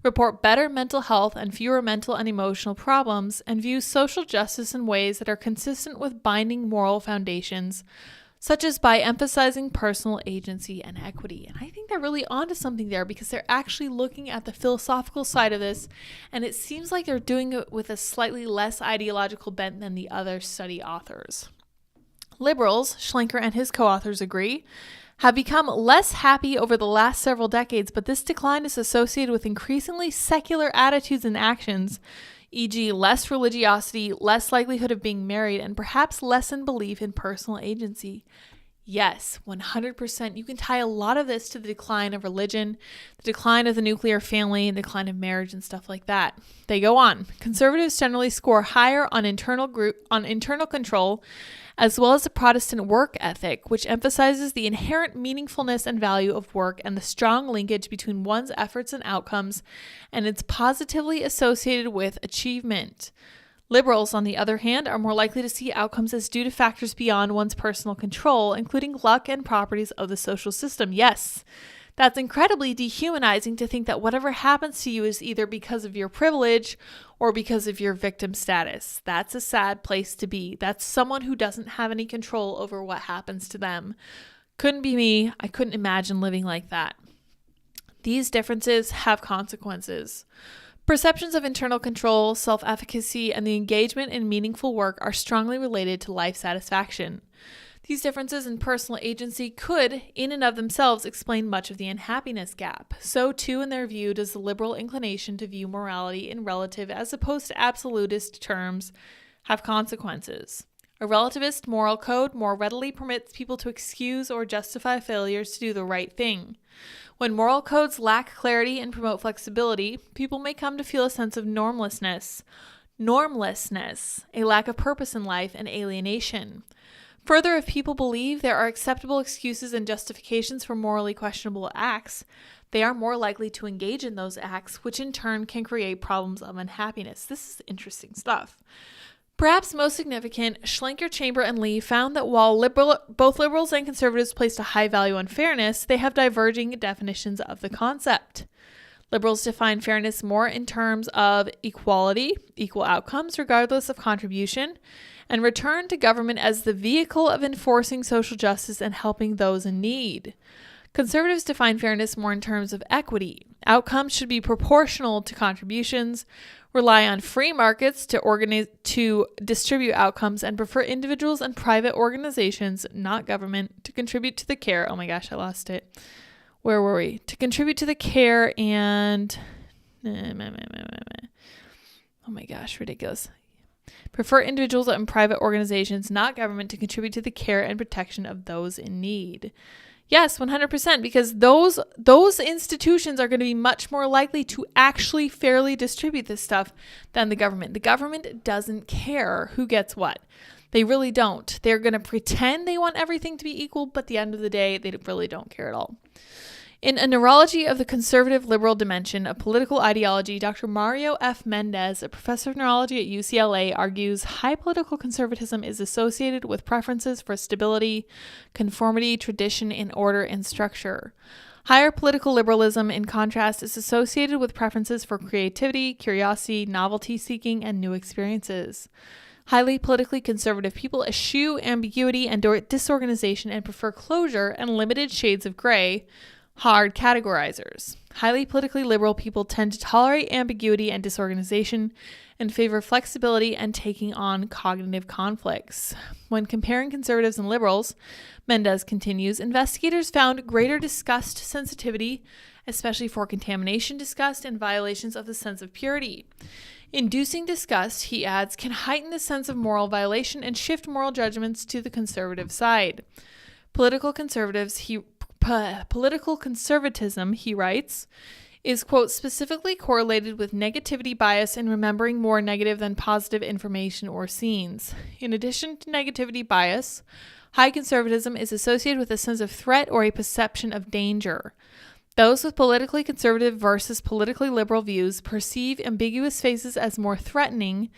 report better mental health and fewer mental and emotional problems, and view social justice in ways that are consistent with binding moral foundations, such as by emphasizing personal agency and equity. And I think they're really onto something there because they're actually looking at the philosophical side of this, and it seems like they're doing it with a slightly less ideological bent than the other study authors. Liberals, Schlenker and his co-authors agree, have become less happy over the last several decades, but this decline is associated with increasingly secular attitudes and actions, e.g. less religiosity, less likelihood of being married, and perhaps lessened belief in personal agency. Yes, 100%. You can tie a lot of this to the decline of religion, the decline of the nuclear family, and the decline of marriage and stuff like that. They go on. Conservatives generally score higher on internal control, as well as the Protestant work ethic, which emphasizes the inherent meaningfulness and value of work and the strong linkage between one's efforts and outcomes, and it's positively associated with achievement. Liberals, on the other hand, are more likely to see outcomes as due to factors beyond one's personal control, including luck and properties of the social system. Yes, that's incredibly dehumanizing to think that whatever happens to you is either because of your privilege or because of your victim status. That's a sad place to be. That's someone who doesn't have any control over what happens to them. Couldn't be me. I couldn't imagine living like that. These differences have consequences. Perceptions of internal control, self-efficacy, and the engagement in meaningful work are strongly related to life satisfaction. These differences in personal agency could, in and of themselves, explain much of the unhappiness gap. So too, in their view, does the liberal inclination to view morality in relative as opposed to absolutist terms have consequences. A relativist moral code more readily permits people to excuse or justify failures to do the right thing. When moral codes lack clarity and promote flexibility, people may come to feel a sense of normlessness, a lack of purpose in life, and alienation. Further, if people believe there are acceptable excuses and justifications for morally questionable acts, they are more likely to engage in those acts, which in turn can create problems of unhappiness. This is interesting stuff. Perhaps most significant, Schlenker, Chamber, and Lee found that while both liberals and conservatives placed a high value on fairness, they have diverging definitions of the concept. Liberals define fairness more in terms of equality, equal outcomes regardless of contribution, and return to government as the vehicle of enforcing social justice and helping those in need. Conservatives define fairness more in terms of equity. Outcomes should be proportional to contributions, rely on free markets to distribute outcomes, and prefer individuals and private organizations, not government, to contribute to the care. Oh my gosh, I lost it. Where were we? To contribute to the care and... Oh my gosh, ridiculous. Prefer individuals and private organizations, not government, to contribute to the care and protection of those in need. Yes, 100%, because those institutions are going to be much more likely to actually fairly distribute this stuff than the government. The government doesn't care who gets what. They really don't. They're going to pretend they want everything to be equal, but at the end of the day, they really don't care at all. In A Neurology of the Conservative-Liberal Dimension of Political Ideology, Dr. Mario F. Mendez, a professor of neurology at UCLA, argues high political conservatism is associated with preferences for stability, conformity, tradition, and order and structure. Higher political liberalism, in contrast, is associated with preferences for creativity, curiosity, novelty-seeking, and new experiences. Highly politically conservative people eschew ambiguity and disorganization and prefer closure and limited shades of gray, hard categorizers. Highly politically liberal people tend to tolerate ambiguity and disorganization and favor flexibility and taking on cognitive conflicts. When comparing conservatives and liberals, Mendez continues, investigators found greater disgust sensitivity, especially for contamination disgust and violations of the sense of purity. Inducing disgust, he adds, can heighten the sense of moral violation and shift moral judgments to the conservative side. Political conservatism, he writes, is, quote, specifically correlated with negativity bias in remembering more negative than positive information or scenes. In addition to negativity bias, high conservatism is associated with a sense of threat or a perception of danger. Those with politically conservative versus politically liberal views perceive ambiguous phases as more threatening,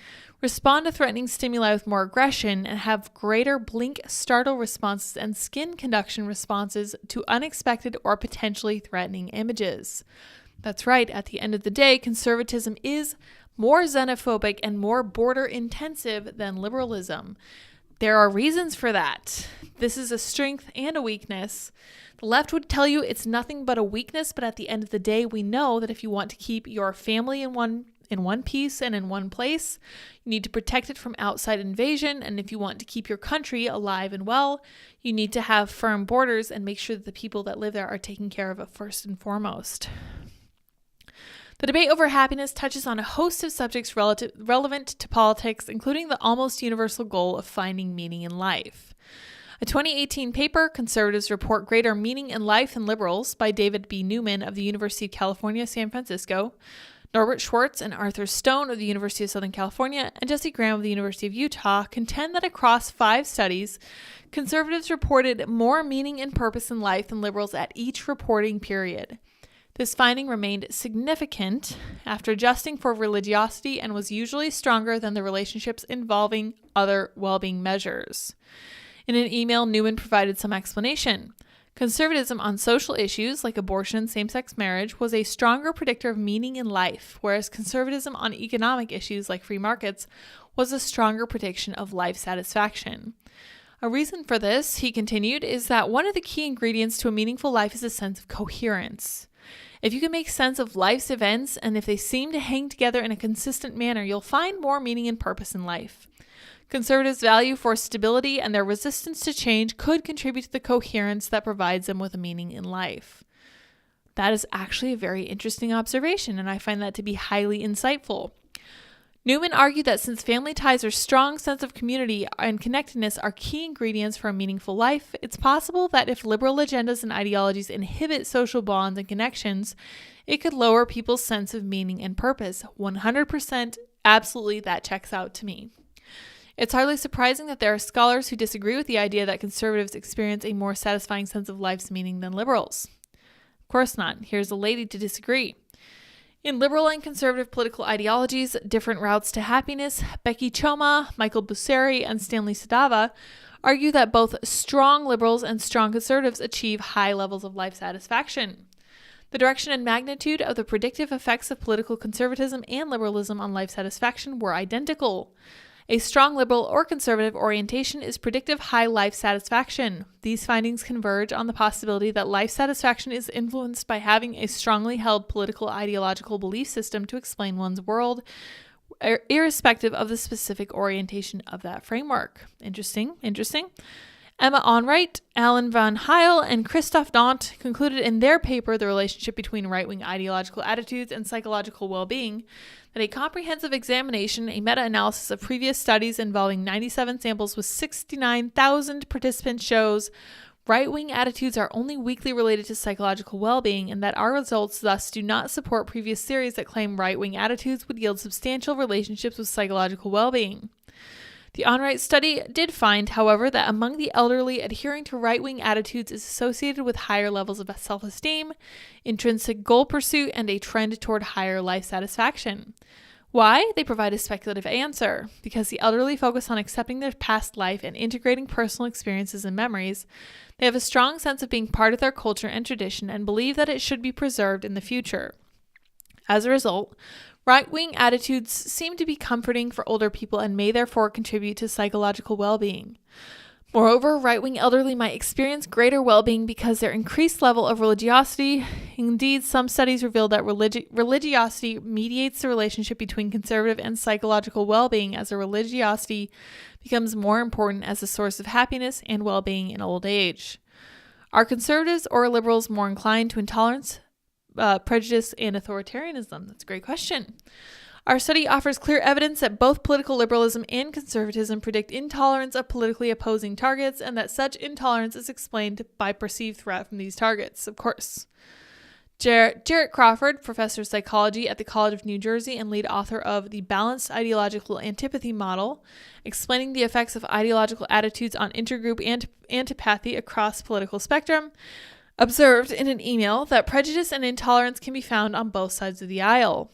respond to threatening stimuli with more aggression, and have greater blink startle responses and skin conduction responses to unexpected or potentially threatening images. That's right, at the end of the day, conservatism is more xenophobic and more border intensive than liberalism. There are reasons for that. This is a strength and a weakness. The left would tell you it's nothing but a weakness, but at the end of the day, we know that if you want to keep your family in one piece and in one place, you need to protect it from outside invasion. And if you want to keep your country alive and well, you need to have firm borders and make sure that the people that live there are taken care of first and foremost. The debate over happiness touches on a host of subjects relevant to politics, including the almost universal goal of finding meaning in life. A 2018 paper, Conservatives Report Greater Meaning in Life Than Liberals, by David B. Newman of the University of California, San Francisco, Norbert Schwartz and Arthur Stone of the University of Southern California, and Jesse Graham of the University of Utah contend that across 5 studies, conservatives reported more meaning and purpose in life than liberals at each reporting period. This finding remained significant after adjusting for religiosity and was usually stronger than the relationships involving other well-being measures. In an email, Newman provided some explanation. Conservatism on social issues like abortion and same-sex marriage was a stronger predictor of meaning in life, whereas conservatism on economic issues like free markets was a stronger prediction of life satisfaction. A reason for this, he continued, is that one of the key ingredients to a meaningful life is a sense of coherence. If you can make sense of life's events and if they seem to hang together in a consistent manner, you'll find more meaning and purpose in life. Conservatives' value for stability and their resistance to change could contribute to the coherence that provides them with a meaning in life. That is actually a very interesting observation, and I find that to be highly insightful. Newman argued that since family ties or strong sense of community and connectedness are key ingredients for a meaningful life, it's possible that if liberal agendas and ideologies inhibit social bonds and connections, it could lower people's sense of meaning and purpose. 100%, absolutely, that checks out to me. It's hardly surprising that there are scholars who disagree with the idea that conservatives experience a more satisfying sense of life's meaning than liberals. Of course not. Here's a lady to disagree. In liberal and conservative political ideologies, Different Routes to Happiness, Becky Choma, Michael Busseri, and Stanley Sadava argue that both strong liberals and strong conservatives achieve high levels of life satisfaction. The direction and magnitude of the predictive effects of political conservatism and liberalism on life satisfaction were identical. A strong liberal or conservative orientation is predictive high life satisfaction. These findings converge on the possibility that life satisfaction is influenced by having a strongly held political ideological belief system to explain one's world, irrespective of the specific orientation of that framework. Interesting. Emma Onrait, Alan van Heil, and Christophe Dant concluded in their paper The Relationship Between Right-Wing Ideological Attitudes and Psychological Well-Being that a comprehensive examination, a meta-analysis of previous studies involving 97 samples with 69,000 participants shows right-wing attitudes are only weakly related to psychological well-being, and that our results thus do not support previous theories that claim right-wing attitudes would yield substantial relationships with psychological well-being. The Onrait study did find, however, that among the elderly, adhering to right-wing attitudes is associated with higher levels of self-esteem, intrinsic goal pursuit, and a trend toward higher life satisfaction. Why? They provide a speculative answer. Because the elderly focus on accepting their past life and integrating personal experiences and memories, they have a strong sense of being part of their culture and tradition and believe that it should be preserved in the future. As a result, right-wing attitudes seem to be comforting for older people and may therefore contribute to psychological well-being. Moreover, right-wing elderly might experience greater well-being because their increased level of religiosity. Indeed, some studies reveal that religiosity mediates the relationship between conservative and psychological well-being, as a religiosity becomes more important as a source of happiness and well-being in old age. Are conservatives or liberals more inclined to intolerance, prejudice, and authoritarianism? That's a great question. Our study offers clear evidence that both political liberalism and conservatism predict intolerance of politically opposing targets, and that such intolerance is explained by perceived threat from these targets, of course. Jarrett Crawford, professor of psychology at the College of New Jersey and lead author of The Balanced Ideological Antipathy Model, explaining the effects of ideological attitudes on intergroup antipathy across political spectrum, observed in an email that prejudice and intolerance can be found on both sides of the aisle.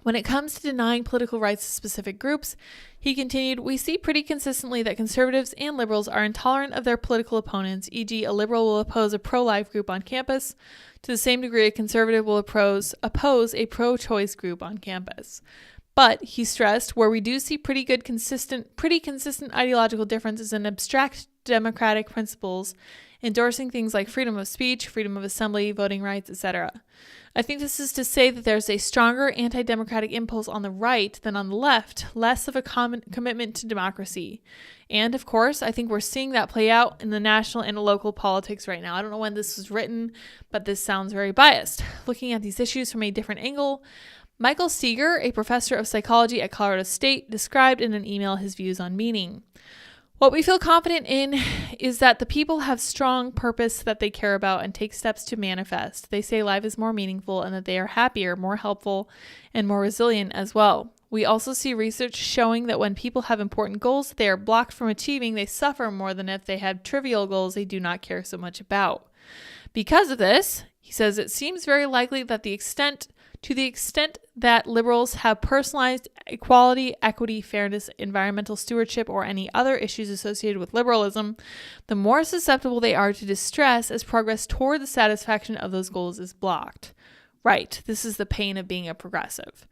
When it comes to denying political rights to specific groups, he continued, we see pretty consistently that conservatives and liberals are intolerant of their political opponents, e.g. a liberal will oppose a pro-life group on campus to the same degree a conservative will oppose a pro-choice group on campus. But, he stressed, where we do see pretty consistent ideological differences in abstract democratic principles, endorsing things like freedom of speech, freedom of assembly, voting rights, etc. I think this is to say that there's a stronger anti-democratic impulse on the right than on the left, less of a common commitment to democracy. And, of course, I think we're seeing that play out in the national and local politics right now. I don't know when this was written, but this sounds very biased. Looking at these issues from a different angle, Michael Steger, a professor of psychology at Colorado State, described in an email his views on meaning. What we feel confident in is that the people have strong purpose that they care about and take steps to manifest. They say life is more meaningful and that they are happier, more helpful, and more resilient as well. We also see research showing that when people have important goals that they are blocked from achieving, they suffer more than if they have trivial goals they do not care so much about. Because of this, he says it seems very likely that to the extent that liberals have personalized equality, equity, fairness, environmental stewardship, or any other issues associated with liberalism, the more susceptible they are to distress as progress toward the satisfaction of those goals is blocked. Right, this is the pain of being a progressive.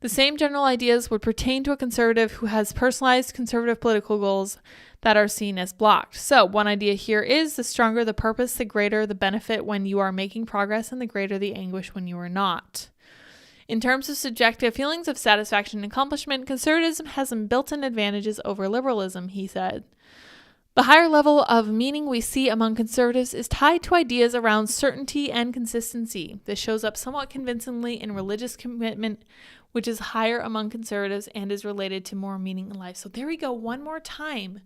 The same general ideas would pertain to a conservative who has personalized conservative political goals that are seen as blocked. So one idea here is the stronger the purpose, the greater the benefit when you are making progress and the greater the anguish when you are not. In terms of subjective feelings of satisfaction and accomplishment, conservatism has some built-in advantages over liberalism, he said. The higher level of meaning we see among conservatives is tied to ideas around certainty and consistency. This shows up somewhat convincingly in religious commitment, which is higher among conservatives and is related to more meaning in life. So there we go, one more time.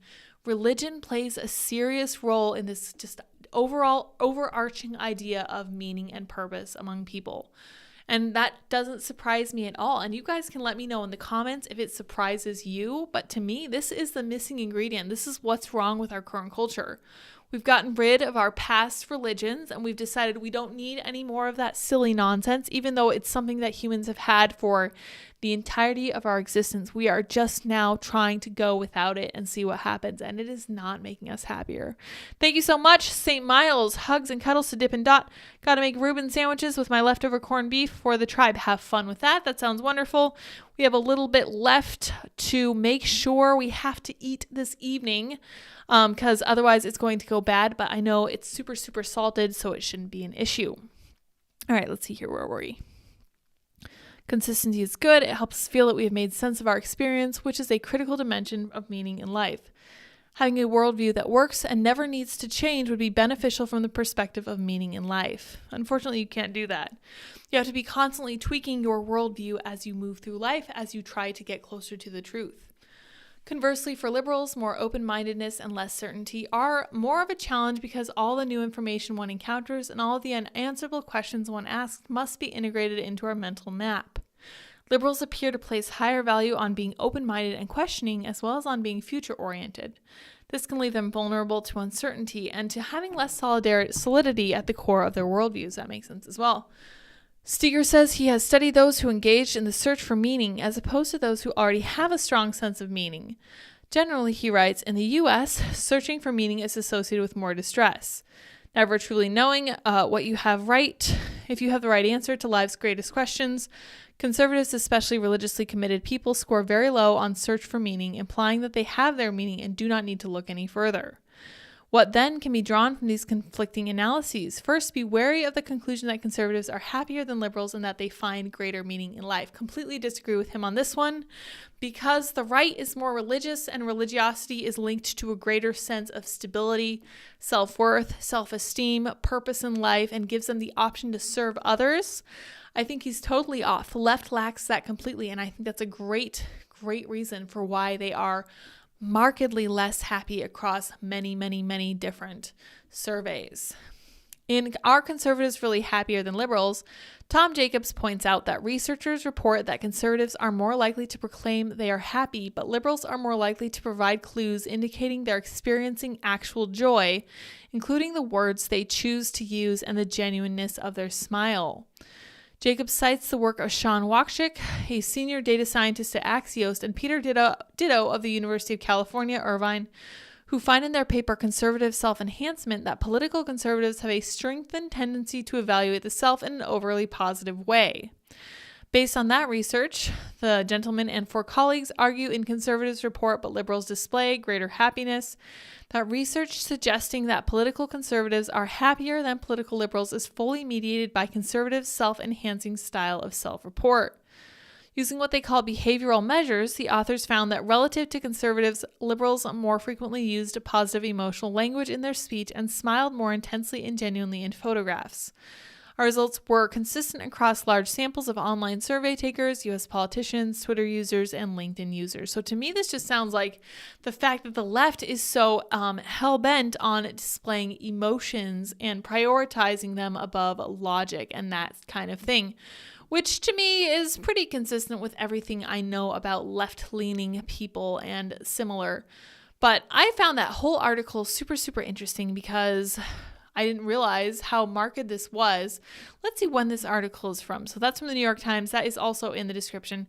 Religion plays a serious role in this just overall overarching idea of meaning and purpose among people. And that doesn't surprise me at all. And you guys can let me know in the comments if it surprises you. But to me, this is the missing ingredient. This is what's wrong with our current culture. We've gotten rid of our past religions and we've decided we don't need any more of that silly nonsense, even though it's something that humans have had for the entirety of our existence. We are just now trying to go without it and see what happens, and it is not making us happier. Thank you so much, St. Miles. Hugs and cuddles to Dip and Dot. Got to make Reuben sandwiches with my leftover corned beef for the tribe. Have fun with that. That sounds wonderful. We have a little bit left to make sure we have to eat this evening because otherwise it's going to go bad, but I know it's super, super salted, so it shouldn't be an issue. All right, let's see here. Where were we? Consistency is good. It helps us feel that we have made sense of our experience, which is a critical dimension of meaning in life. Having a worldview that works and never needs to change would be beneficial from the perspective of meaning in life. Unfortunately, you can't do that. You have to be constantly tweaking your worldview as you move through life, as you try to get closer to the truth. Conversely, for liberals, more open-mindedness and less certainty are more of a challenge because all the new information one encounters and all of the unanswerable questions one asks must be integrated into our mental map. Liberals appear to place higher value on being open-minded and questioning as well as on being future-oriented. This can leave them vulnerable to uncertainty and to having less solidity at the core of their worldviews. That makes sense as well. Steger says he has studied those who engaged in the search for meaning as opposed to those who already have a strong sense of meaning. Generally, he writes, in the U.S., searching for meaning is associated with more distress. Never truly knowing if you have the right answer to life's greatest questions, conservatives, especially religiously committed people, score very low on search for meaning, implying that they have their meaning and do not need to look any further. What then can be drawn from these conflicting analyses? First, be wary of the conclusion that conservatives are happier than liberals and that they find greater meaning in life. Completely disagree with him on this one because the right is more religious and religiosity is linked to a greater sense of stability, self-worth, self-esteem, purpose in life, and gives them the option to serve others. I think he's totally off. The left lacks that completely, and I think that's a great reason for why they are markedly less happy across many, many, many different surveys. In Are Conservatives Really Happier Than Liberals?, Tom Jacobs points out that researchers report that conservatives are more likely to proclaim they are happy, but liberals are more likely to provide clues indicating they're experiencing actual joy, including the words they choose to use and the genuineness of their smile. Jacobs cites the work of Sean Wachschick, a senior data scientist at Axios, and Peter Ditto of the University of California, Irvine, who find in their paper Conservative Self-Enhancement that political conservatives have a strengthened tendency to evaluate the self in an overly positive way. Based on that research, the gentleman and 4 colleagues argue in Conservatives report but liberals display greater happiness, that research suggesting that political conservatives are happier than political liberals is fully mediated by conservative self-enhancing style of self-report. Using what they call behavioral measures, the authors found that relative to conservatives, liberals more frequently used positive emotional language in their speech and smiled more intensely and genuinely in photographs. Our results were consistent across large samples of online survey takers, U.S. politicians, Twitter users, and LinkedIn users. So to me, this just sounds like the fact that the left is so hell-bent on displaying emotions and prioritizing them above logic and that kind of thing, which to me is pretty consistent with everything I know about left-leaning people and similar. But I found that whole article super, super interesting because I didn't realize how marked this was. Let's see when this article is from. So that's from the New York Times. That is also in the description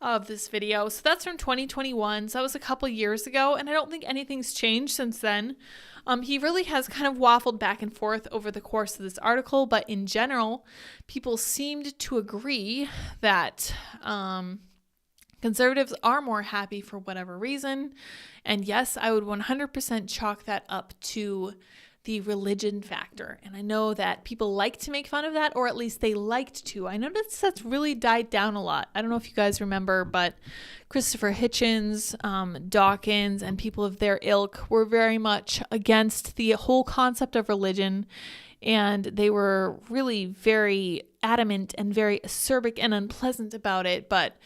of this video. So that's from 2021. So that was a couple years ago, and I don't think anything's changed since then. He really has kind of waffled back and forth over the course of this article, but in general, people seemed to agree that conservatives are more happy for whatever reason. And yes, I would 100% chalk that up to the religion factor. And I know that people like to make fun of that, or at least they liked to. I noticed that's really died down a lot. I don't know if you guys remember, but Christopher Hitchens, Dawkins, and people of their ilk were very much against the whole concept of religion. And they were really very adamant and very acerbic and unpleasant about it. But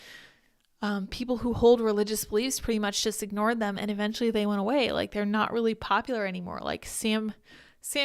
people who hold religious beliefs pretty much just ignored them, and eventually they went away. Like, they're not really popular anymore. Like Sam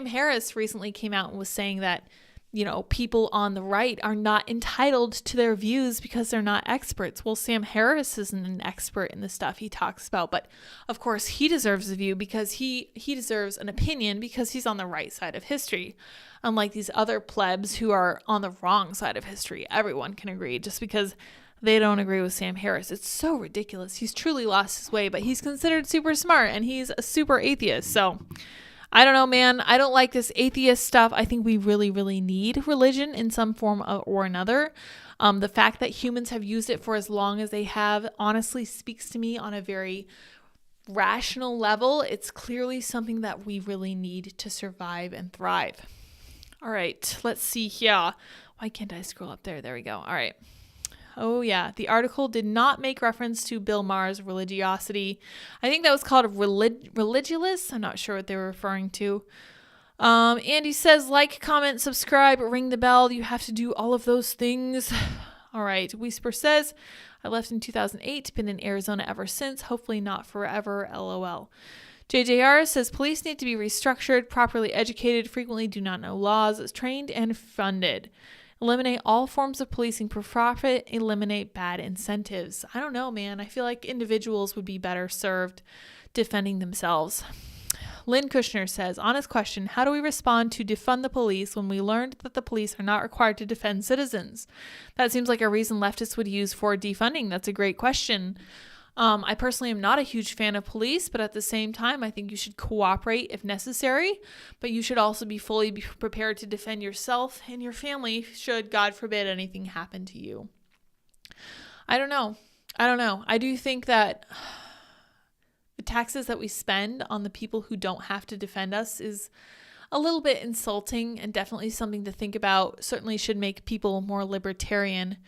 Harris recently came out and was saying that, you know, people on the right are not entitled to their views because they're not experts. Well, Sam Harris isn't an expert in the stuff he talks about, but of course he deserves a view because he deserves an opinion because he's on the right side of history. Unlike these other plebs who are on the wrong side of history. Everyone can agree just because they don't agree with Sam Harris. It's so ridiculous. He's truly lost his way, but he's considered super smart and he's a super atheist. So I don't know, man. I don't like this atheist stuff. I think we really, really need religion in some form or another. The fact that humans have used it for as long as they have honestly speaks to me on a very rational level. It's clearly something that we really need to survive and thrive. All right, let's see here. Why can't I scroll up there? There we go. All right. Oh, yeah. The article did not make reference to Bill Maher's religiosity. I think that was called religulous. I'm not sure what they were referring to. Andy says, like, comment, subscribe, ring the bell. You have to do all of those things. All right. Whisper says, I left in 2008, been in Arizona ever since. Hopefully not forever. LOL. JJR says, police need to be restructured, properly educated, frequently do not know laws, trained and funded. Eliminate all forms of policing for profit. Eliminate bad incentives. I don't know, man. I feel like individuals would be better served defending themselves. Lynn Kushner says, honest question, how do we respond to defund the police when we learned that the police are not required to defend citizens? That seems like a reason leftists would use for defunding. That's a great question. I personally am not a huge fan of police, but at the same time, I think you should cooperate if necessary, but you should also be fully prepared to defend yourself and your family should, God forbid, anything happen to you. I don't know. I do think that the taxes that we spend on the people who don't have to defend us is a little bit insulting and definitely something to think about. Certainly should make people more libertarian.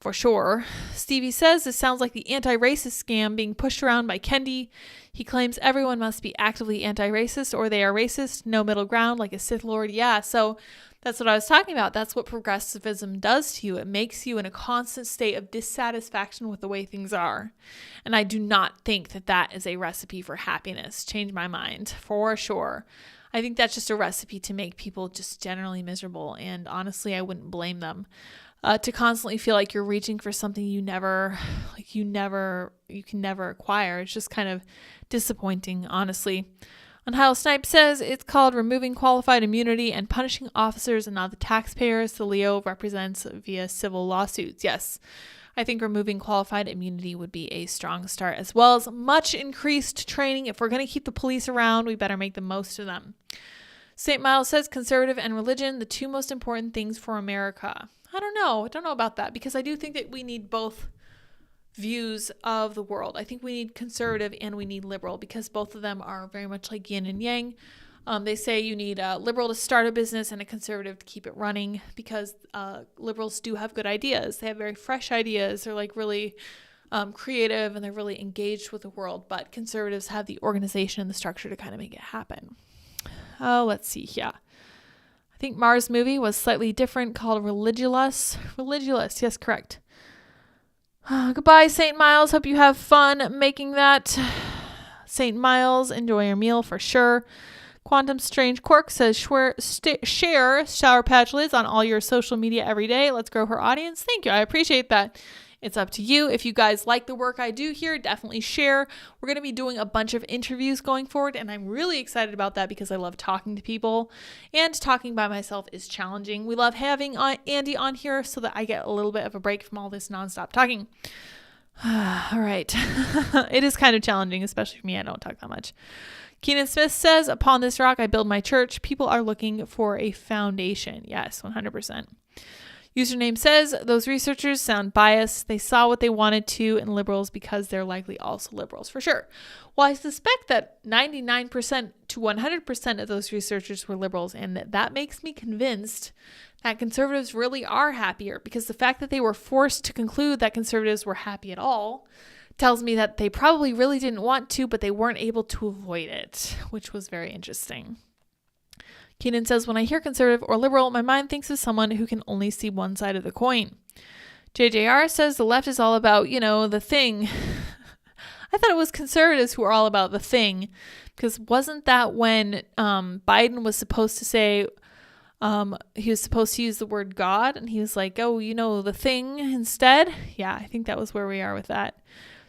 For sure. Stevie says, this sounds like the anti-racist scam being pushed around by Kendi. He claims everyone must be actively anti-racist or they are racist. No middle ground like a Sith Lord. Yeah, so that's what I was talking about. That's what progressivism does to you. It makes you in a constant state of dissatisfaction with the way things are. And I do not think that that is a recipe for happiness. Change my mind for sure. I think that's just a recipe to make people just generally miserable. And honestly, I wouldn't blame them. To constantly feel like you're reaching for something you can never acquire. It's just kind of disappointing, honestly. Unheil Snipe says it's called removing qualified immunity and punishing officers and not the taxpayers the Leo represents via civil lawsuits. Yes, I think removing qualified immunity would be a strong start, as well as much increased training. If we're going to keep the police around, we better make the most of them. St. Miles says conservative and religion, the two most important things for America. I don't know about that, because I do think that we need both views of the world. I think we need conservative and we need liberal, because both of them are very much like yin and yang. They say you need a liberal to start a business and a conservative to keep it running, because liberals do have good ideas. They have very fresh ideas. They're like really creative, and they're really engaged with the world. But conservatives have the organization and the structure to kind of make it happen. Oh, let's see here. I think Mars movie was slightly different, called Religulous. Religulous, yes, correct. Goodbye, St. Miles. Hope you have fun making that. St. Miles, enjoy your meal for sure. Quantum Strange Quirk says share Sour Patch Lids on all your social media every day. Let's grow her audience. Thank you. I appreciate that. It's up to you. If you guys like the work I do here, definitely share. We're going to be doing a bunch of interviews going forward, and I'm really excited about that because I love talking to people, and talking by myself is challenging. We love having Andy on here so that I get a little bit of a break from all this nonstop talking. All right. It is kind of challenging, especially for me. I don't talk that much. Keenan Smith says, upon this rock, I build my church. People are looking for a foundation. Yes, 100%. Username says, those researchers sound biased. They saw what they wanted to in liberals because they're likely also liberals, for sure. Well, I suspect that 99% to 100% of those researchers were liberals, and that makes me convinced that conservatives really are happier, because the fact that they were forced to conclude that conservatives were happy at all tells me that they probably really didn't want to, but they weren't able to avoid it, which was very interesting. Keenan says, when I hear conservative or liberal, my mind thinks of someone who can only see one side of the coin. JJR says the left is all about, the thing. I thought it was conservatives who are all about the thing, because wasn't that when Biden was supposed to say, he was supposed to use the word God, and he was like, the thing instead? Yeah, I think that was where we are with that.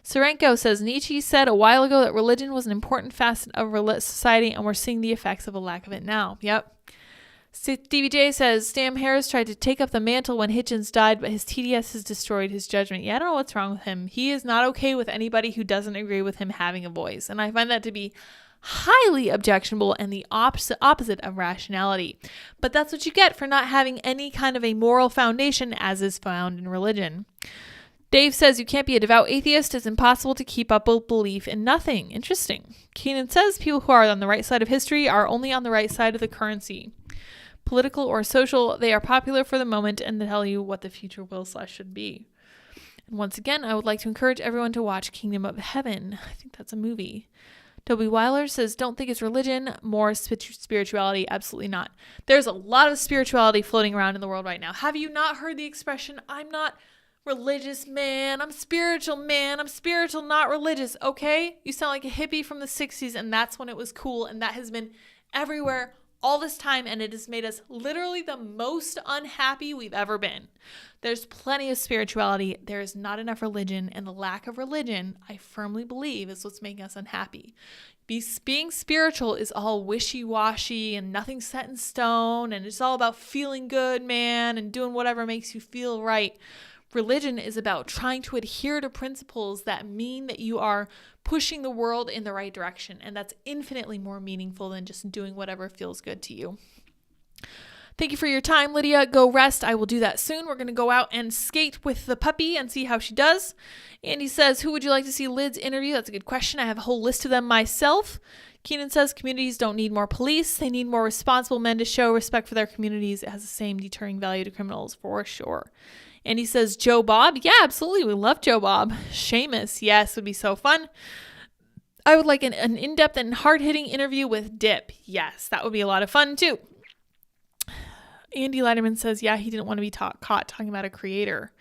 Serenko says, Nietzsche said a while ago that religion was an important facet of society, and we're seeing the effects of a lack of it now. Yep. Stevie J says, Sam Harris tried to take up the mantle when Hitchens died, but his TDS has destroyed his judgment. Yeah, I don't know what's wrong with him. He is not okay with anybody who doesn't agree with him having a voice, and I find that to be highly objectionable and the opposite of rationality. But that's what you get for not having any kind of a moral foundation, as is found in religion. Dave says you can't be a devout atheist. It's impossible to keep up with belief in nothing. Interesting. Keenan says people who are on the right side of history are only on the right side of the currency. Political or social, they are popular for the moment and tell you what the future will/should be. And once again, I would like to encourage everyone to watch Kingdom of Heaven. I think that's a movie. Toby Weiler says, don't think it's religion, more spirituality. Absolutely not. There's a lot of spirituality floating around in the world right now. Have you not heard the expression, I'm not religious, man, I'm spiritual, not religious? Okay, you sound like a hippie from the 60s, and that's when it was cool, and that has been everywhere all this time, and it has made us literally the most unhappy we've ever been. There's plenty of spirituality. There is not enough religion, and the lack of religion, I firmly believe, is what's making us unhappy. Being spiritual is all wishy-washy and nothing set in stone, and it's all about feeling good, man, and doing whatever makes you feel right. Religion is about trying to adhere to principles that mean that you are pushing the world in the right direction. And that's infinitely more meaningful than just doing whatever feels good to you. Thank you for your time, Lydia. Go rest. I will do that soon. We're going to go out and skate with the puppy and see how she does. Andy says, who would you like to see Lid's interview? That's a good question. I have a whole list of them myself. Keenan says communities don't need more police. They need more responsible men to show respect for their communities. It has the same deterring value to criminals, for sure. And he says, Joe Bob? Yeah, absolutely. We love Joe Bob. Seamus, yes, would be so fun. I would like an in-depth and hard-hitting interview with Dip. Yes, that would be a lot of fun too. Andy Letterman says, yeah, he didn't want to be caught talking about a creator.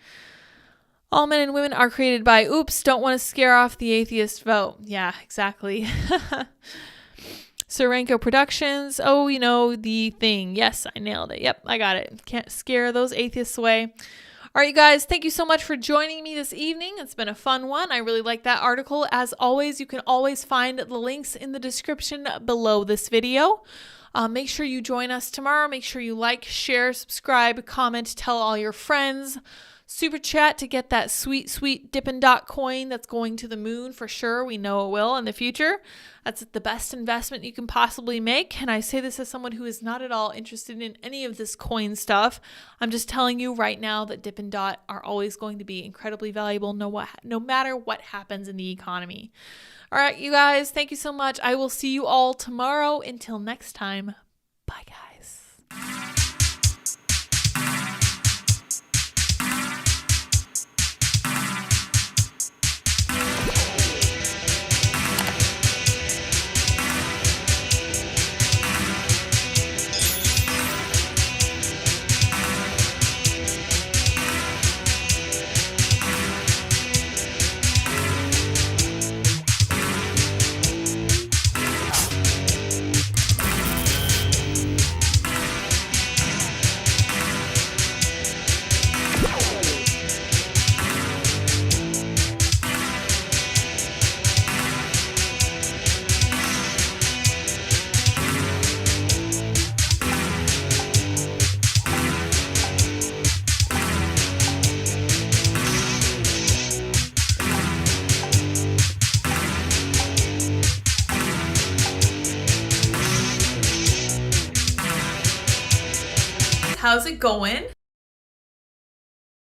All men and women are created by, oops, don't want to scare off the atheist vote. Yeah, exactly. Serenko Productions. Oh, you know, the thing. Yes, I nailed it. Yep, I got it. Can't scare those atheists away. All right, you guys, thank you so much for joining me this evening. It's been a fun one. I really like that article. As always, you can always find the links in the description below this video. Make sure you join us tomorrow. Make sure you like, share, subscribe, comment, tell all your friends. Super chat to get that sweet, sweet Dippin' Dot coin that's going to the moon for sure. We know it will in the future. That's the best investment you can possibly make. And I say this as someone who is not at all interested in any of this coin stuff. I'm just telling you right now that Dippin' Dot are always going to be incredibly valuable no matter what happens in the economy. All right, you guys, thank you so much. I will see you all tomorrow. Until next time, bye, guys. How's it going?